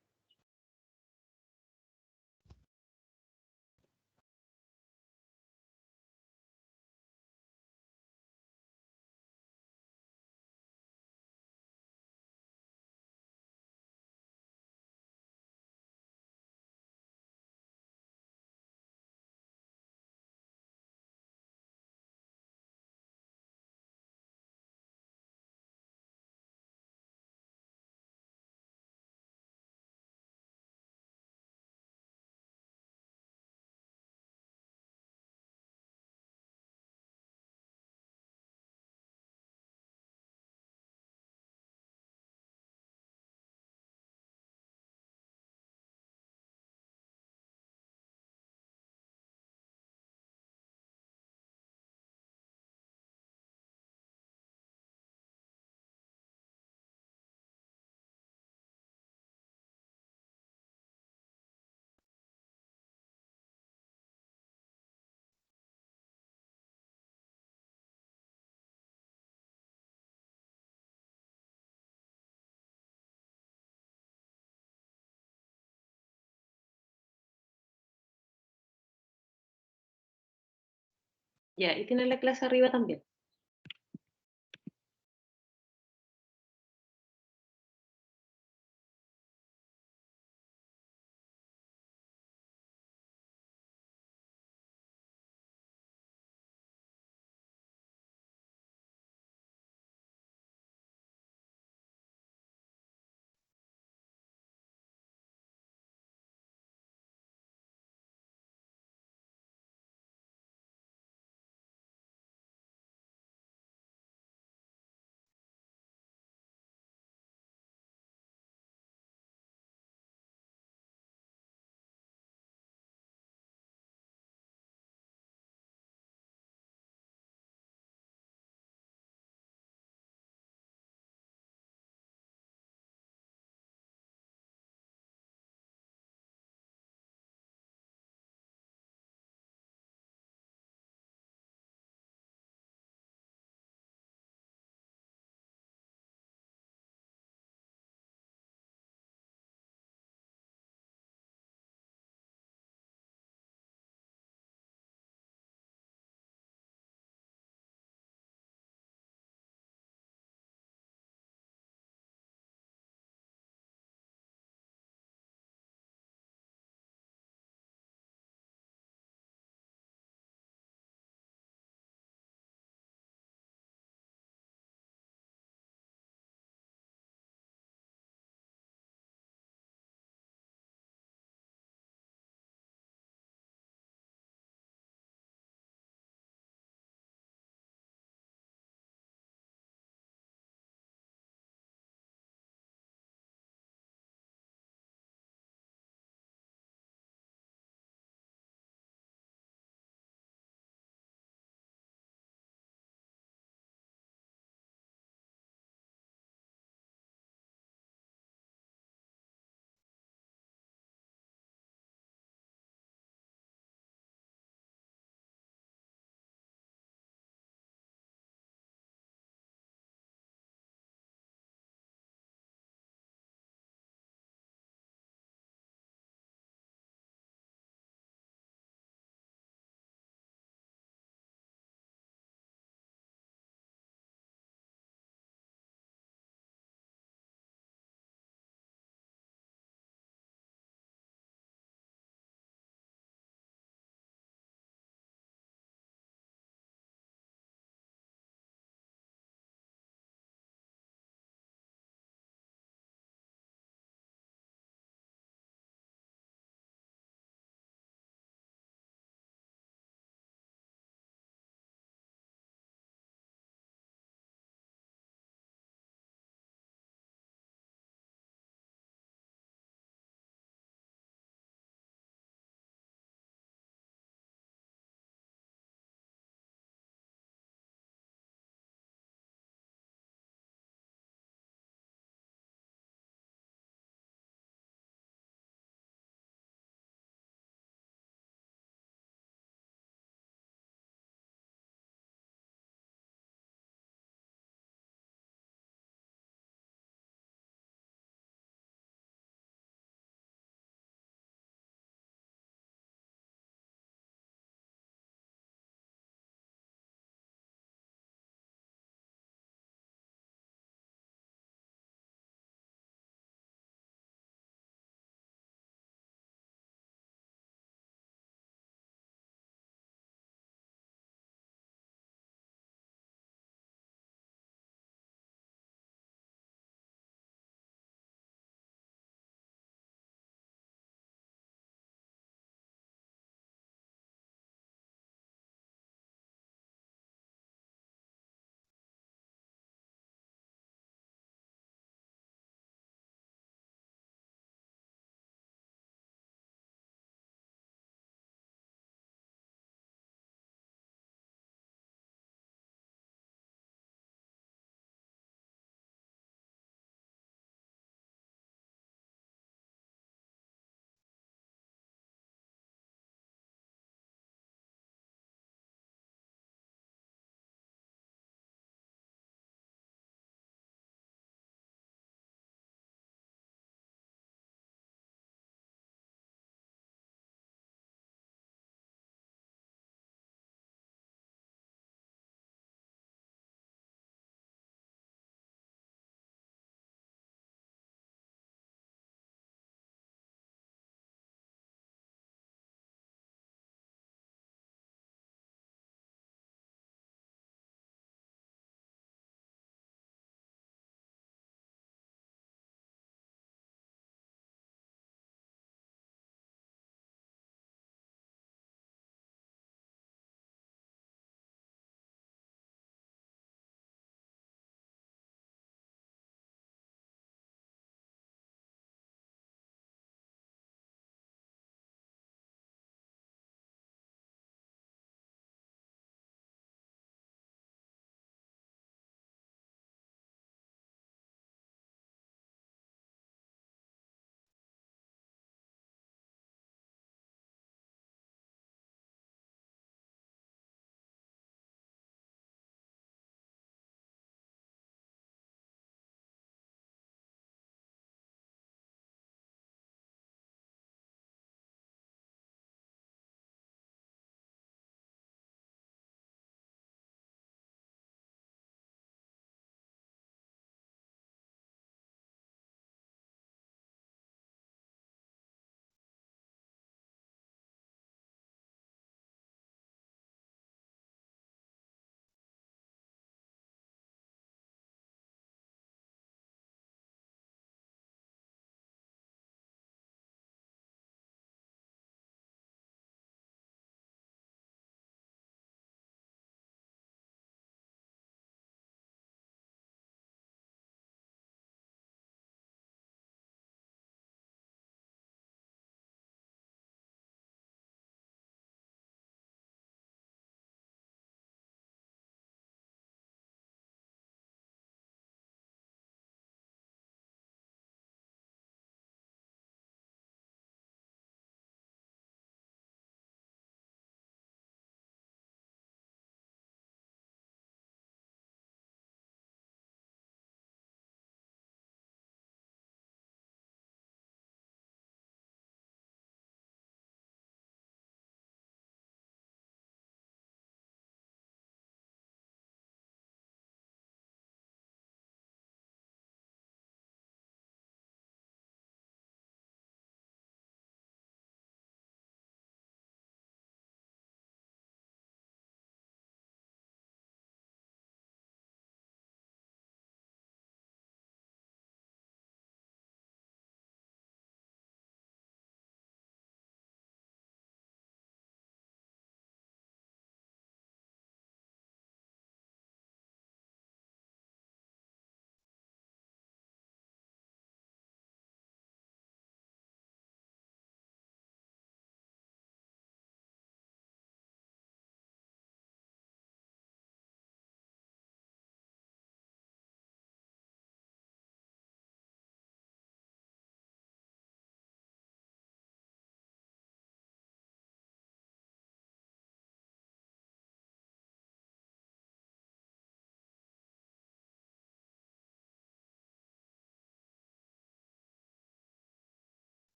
Ya, y tienen la clase arriba también.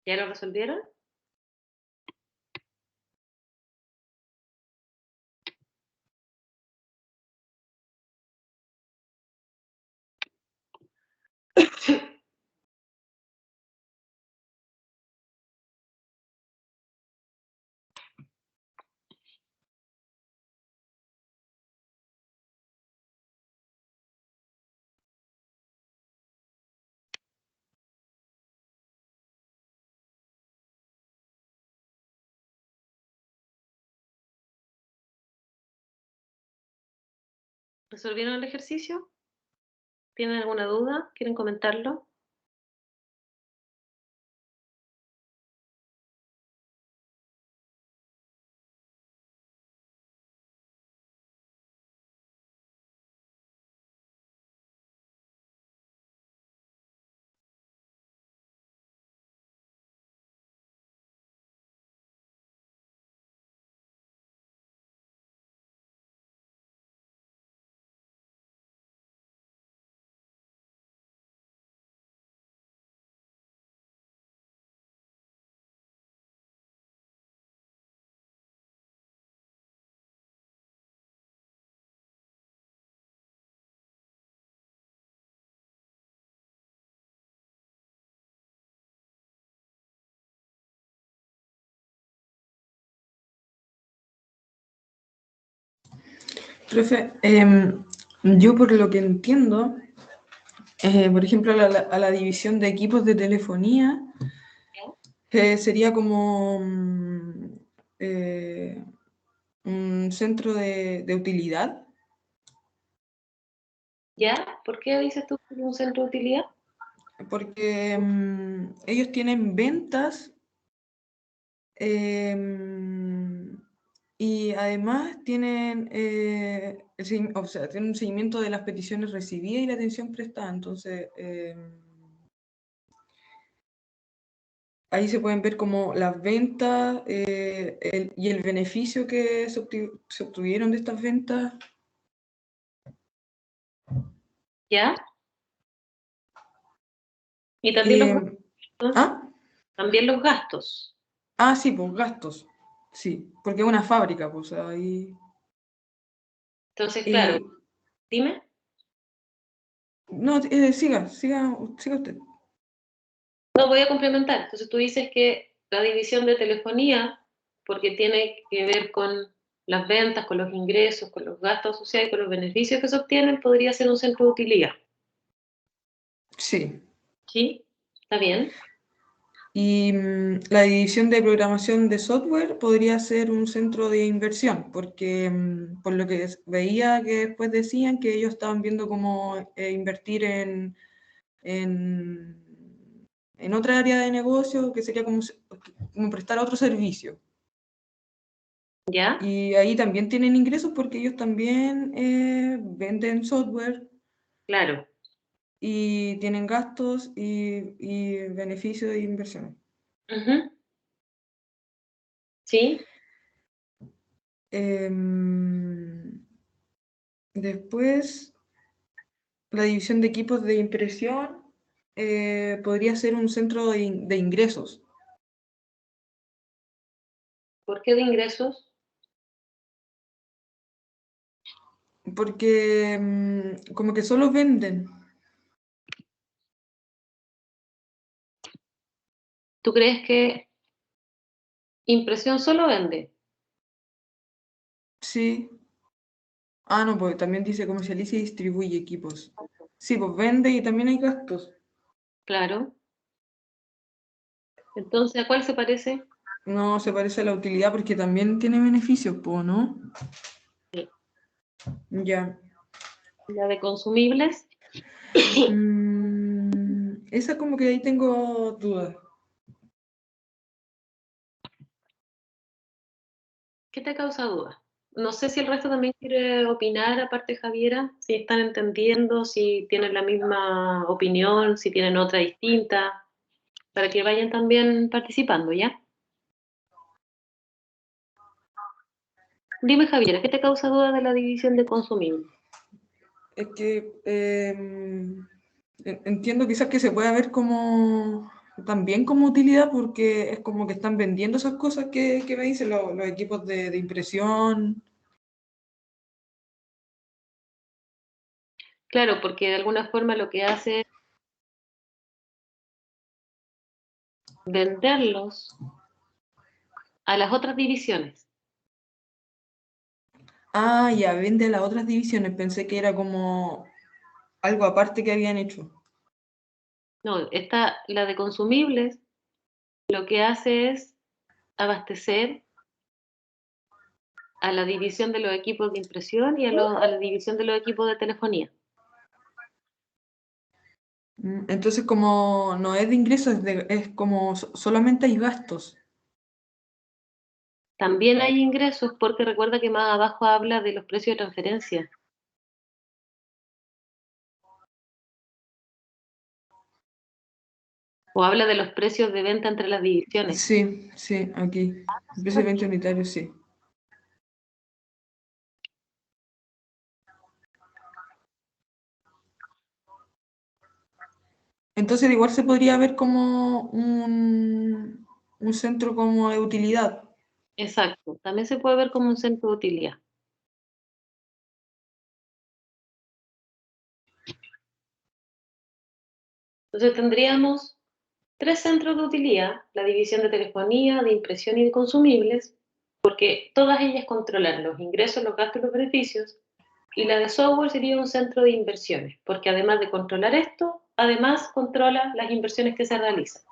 ¿Ya lo resolvieron? ¿Resolvieron el ejercicio? ¿Tienen alguna duda? ¿Quieren comentarlo? Profe, yo por lo que entiendo, por ejemplo, a la división de equipos de telefonía, sería como un centro de utilidad. ¿Ya? ¿Por qué dices tú que es un centro de utilidad? Porque ellos tienen ventas y además tienen, o sea, tienen un seguimiento de las peticiones recibidas y la atención prestada. Entonces, ahí se pueden ver como las ventas y el beneficio que se obtuvieron de estas ventas. ¿Ya? Y también los gastos. ¿Ah? También los gastos. Ah, sí, pues gastos. Sí, porque es una fábrica, pues ahí. Entonces, claro, dime. No, siga usted. No, voy a complementar. Entonces tú dices que la división de telefonía, porque tiene que ver con las ventas, con los ingresos, con los gastos asociados y con los beneficios que se obtienen, podría ser un centro de utilidad. Sí. ¿Sí? ¿Está bien? Y la división de programación de software podría ser un centro de inversión, porque por lo que veía que después decían que ellos estaban viendo cómo invertir en otra área de negocio que sería como prestar otro servicio. ¿Ya? Y ahí también tienen ingresos porque ellos también venden software Claro. y tienen gastos y beneficios de inversiones. Ujú. ¿Sí? Después, la división de equipos de impresión podría ser un centro de ingresos, ¿Por qué de ingresos? porque como que solo venden. ¿Tú crees que impresión solo vende? Sí. Ah, no, pues también dice comercializa y distribuye equipos. Sí, pues vende y también hay gastos. Claro. Entonces, ¿a cuál se parece? No se parece a la utilidad porque también tiene beneficios, pues, ¿no? Sí. Ya. La de consumibles. Esa como que ahí tengo dudas. ¿Qué te causa duda? No sé si el resto también quiere opinar, aparte de Javiera, si están entendiendo, si tienen la misma opinión, si tienen otra distinta, para que vayan también participando, ¿ya? Dime, Javiera, ¿qué te causa duda de la división de consumibles? Es que entiendo quizás que se pueda ver como también como utilidad porque es como que están vendiendo esas cosas que me dicen los equipos de impresión. Claro, porque de alguna forma lo que hace es venderlos a las otras divisiones. Ah, ya, vende las otras divisiones. Pensé que era como algo aparte que habían hecho. No, la de consumibles lo que hace es abastecer a la división de los equipos de impresión y a la división de los equipos de telefonía. Entonces, como no es de ingresos, es como solamente hay gastos. También hay ingresos porque recuerda que más abajo habla de los precios de transferencia. O habla de los precios de venta entre las divisiones. Sí, sí, aquí. El precio de venta unitario, sí. Entonces, igual se podría ver como un centro como de utilidad. Exacto. También se puede ver como un centro de utilidad. Entonces tendríamos 3 centros de utilidad, la división de telefonía, de impresión y de consumibles, porque todas ellas controlan los ingresos, los gastos y los beneficios, y la de software sería un centro de inversiones, porque además de controlar esto, además controla las inversiones que se realizan.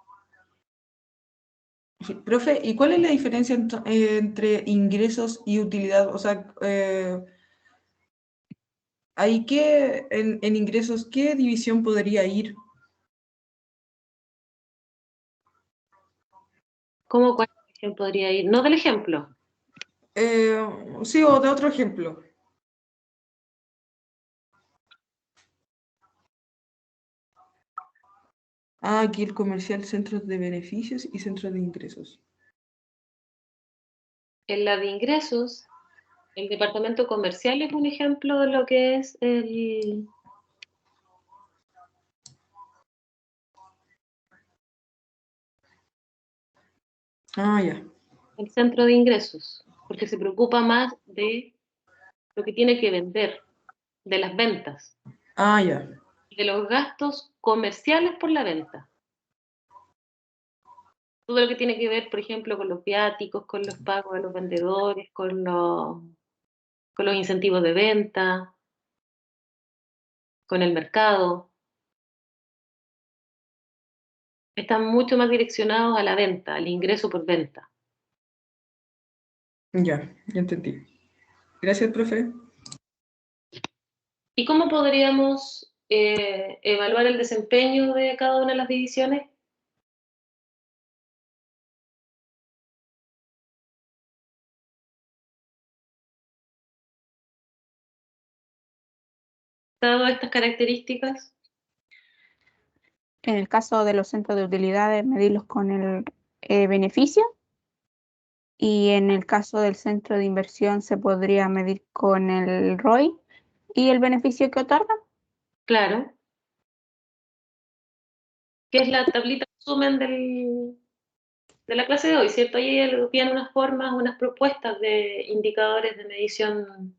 Profe, ¿y cuál es la diferencia entre ingresos y utilidad? O sea, ¿hay qué, en ingresos, qué división podría ir? ¿Cómo cuál división podría ir? No del ejemplo. Sí, o de otro ejemplo. Ah, aquí el comercial, centros de beneficios y centros de ingresos. En la de ingresos, el departamento comercial es un ejemplo de lo que es Ah, ya. el centro de ingresos, porque se preocupa más de lo que tiene que vender, de las ventas, Ah, ya. de los gastos comerciales por la venta. Todo lo que tiene que ver, por ejemplo, con los viáticos, con los pagos a los vendedores, con los incentivos de venta, con el mercado. Están mucho más direccionados a la venta, al ingreso por venta. Ya entendí. Gracias, profe. ¿Y cómo podríamos evaluar el desempeño de cada una de las divisiones? Dado estas características, En el caso de los centros de utilidades, medirlos con el beneficio. Y en el caso del centro de inversión se podría medir con el ROI y el beneficio que otorga. claro, que es la tablita de resumen de la clase de hoy, ¿cierto? Ahí vienen unas formas, unas propuestas de indicadores de medición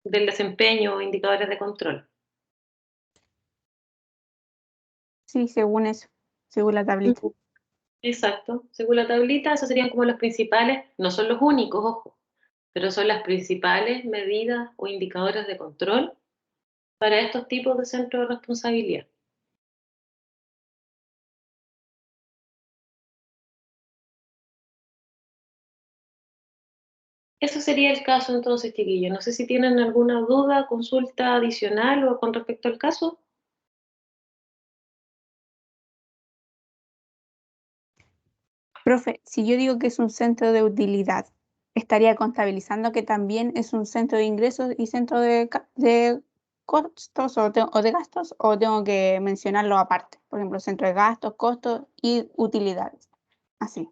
del desempeño o indicadores de control. Sí, según eso, según la tablita. Exacto, según la tablita, esos serían como los principales, no son los únicos, ojo, pero son las principales medidas o indicadores de control para estos tipos de centros de responsabilidad. Eso sería el caso entonces, chiquillos. No sé si tienen alguna duda, consulta adicional o con respecto al caso. Profe, si yo digo que es un centro de utilidad, ¿estaría contabilizando que también es un centro de ingresos y centro de costos o de gastos? ¿O tengo que mencionarlo aparte? Por ejemplo, centro de gastos, costos y utilidades. Así.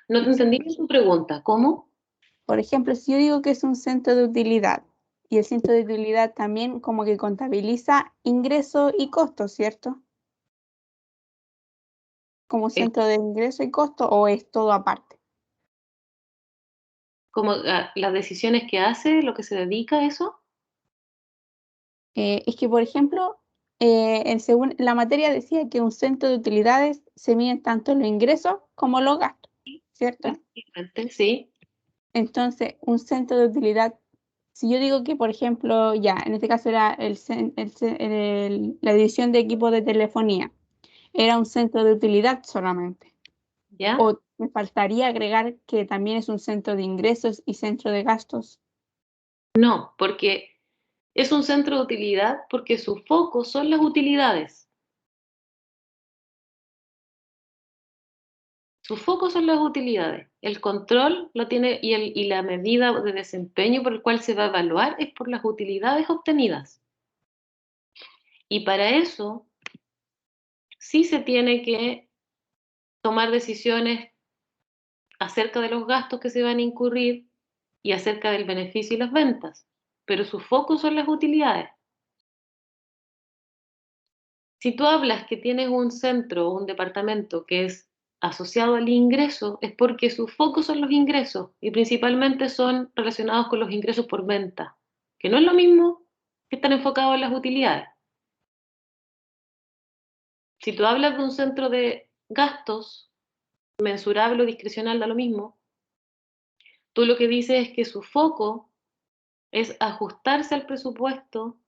No te entendí bien tu pregunta. ¿Cómo? Por ejemplo, si yo digo que es un centro de utilidad y el centro de utilidad también como que contabiliza ingresos y costos, ¿cierto? como centro de ingreso y costo, o es todo aparte? Como las decisiones que hace, lo que se dedica a eso. Es que, por ejemplo, la materia decía que un centro de utilidades se miden tanto los ingresos como los gastos, ¿cierto? Efectivamente, sí. Entonces, un centro de utilidad, si yo digo que, por ejemplo, ya, en este caso era la división de equipos de telefonía, era un centro de utilidad solamente. ¿Ya? ¿O me faltaría agregar que también es un centro de ingresos y centro de gastos? No, porque es un centro de utilidad porque su foco son las utilidades. Su foco son las utilidades. El control lo tiene y la medida de desempeño por el cual se va a evaluar es por las utilidades obtenidas. Y para eso sí se tiene que tomar decisiones acerca de los gastos que se van a incurrir y acerca del beneficio y las ventas. Pero su foco son las utilidades. Si tú hablas que tienes un centro o un departamento que es asociado al ingreso, es porque su foco son los ingresos y principalmente son relacionados con los ingresos por venta, que no es lo mismo que estar enfocados en las utilidades. Si tú hablas de un centro de gastos, mensurable o discrecional, da lo mismo, tú lo que dices es que su foco es ajustarse al presupuesto.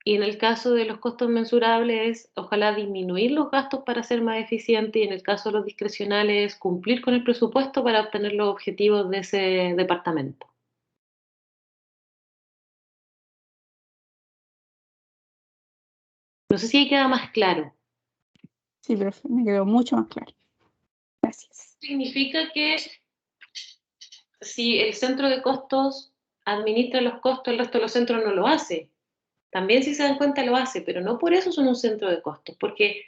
Y en el caso de los costos mensurables es ojalá disminuir los gastos para ser más eficiente y en el caso de los discrecionales cumplir con el presupuesto para obtener los objetivos de ese departamento. No sé si ahí queda más claro. Sí, profe, me quedó mucho más claro. Gracias. Significa que si el centro de costos administra los costos, el resto de los centros no lo hace. También si se dan cuenta lo hace, pero no por eso son un centro de costos, porque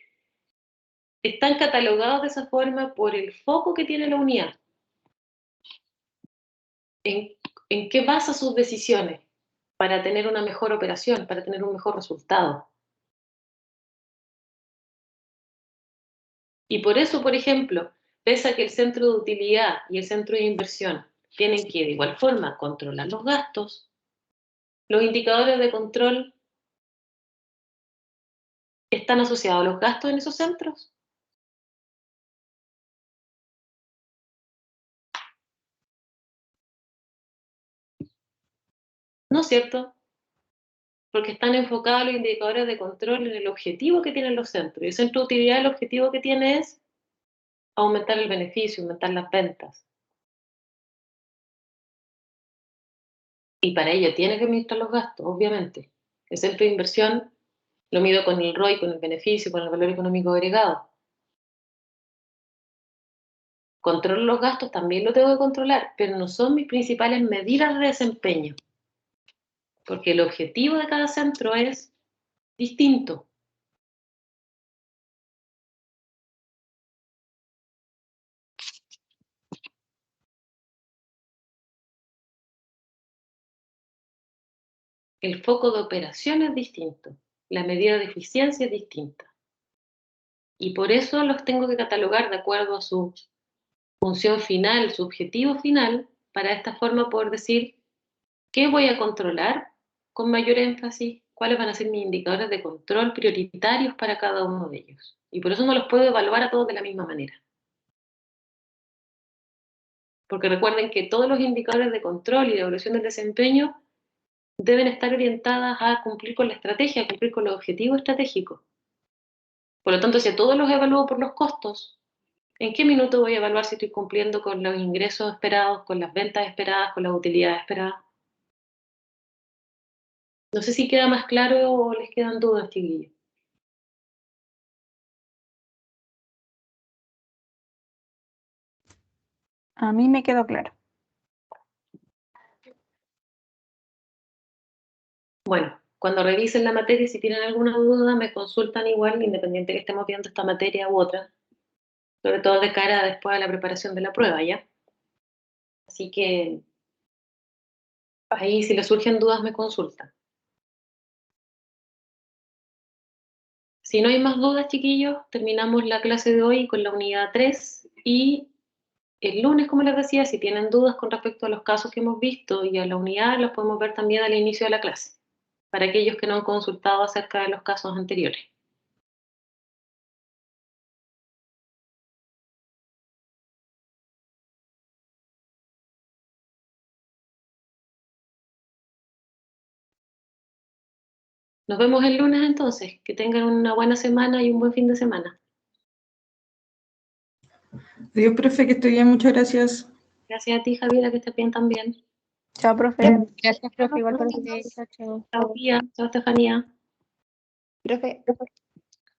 están catalogados de esa forma por el foco que tiene la unidad. ¿En qué basa sus decisiones? Para tener una mejor operación, para tener un mejor resultado. Y por eso, por ejemplo, pese a que el centro de utilidad y el centro de inversión tienen que de igual forma controlar los gastos, los indicadores de control están asociados a los gastos en esos centros. ¿No es cierto? Porque están enfocados los indicadores de control en el objetivo que tienen los centros. Y el centro de utilidad, el objetivo que tiene es aumentar el beneficio, aumentar las ventas. Y para ello tiene que administrar los gastos, obviamente. El centro de inversión lo mido con el ROI, con el beneficio, con el valor económico agregado. Controlo los gastos, también lo tengo que controlar, pero no son mis principales medidas de desempeño, porque el objetivo de cada centro es distinto. El foco de operación es distinto, la medida de eficiencia es distinta. Y por eso los tengo que catalogar de acuerdo a su función final, su objetivo final, para de esta forma poder decir qué voy a controlar con mayor énfasis, cuáles van a ser mis indicadores de control prioritarios para cada uno de ellos. Y por eso no los puedo evaluar a todos de la misma manera. Porque recuerden que todos los indicadores de control y de evaluación del desempeño deben estar orientadas a cumplir con la estrategia, a cumplir con los objetivos estratégicos. Por lo tanto, si a todos los evalúo por los costos, ¿en qué minuto voy a evaluar si estoy cumpliendo con los ingresos esperados, con las ventas esperadas, con las utilidades esperadas? No sé si queda más claro o les quedan dudas, chiquillos. A mí me quedó claro. Bueno, cuando revisen la materia, si tienen alguna duda, me consultan igual, independiente que estemos viendo esta materia u otra, sobre todo de cara después a la preparación de la prueba, ¿ya? Así que ahí si les surgen dudas me consultan. Si no hay más dudas, chiquillos, terminamos la clase de hoy con la unidad 3 y el lunes, como les decía, si tienen dudas con respecto a los casos que hemos visto y a la unidad, los podemos ver también al inicio de la clase, para aquellos que no han consultado acerca de los casos anteriores. Nos vemos el lunes entonces. Que tengan una buena semana y un buen fin de semana. Adiós, profe, que estoy bien, muchas gracias. Gracias a ti, Javiera, que estés bien también. Chao, profe. Gracias, profe, igual para usted. Chao, chao. Chao, Pía. Chao, Estefanía. Profe.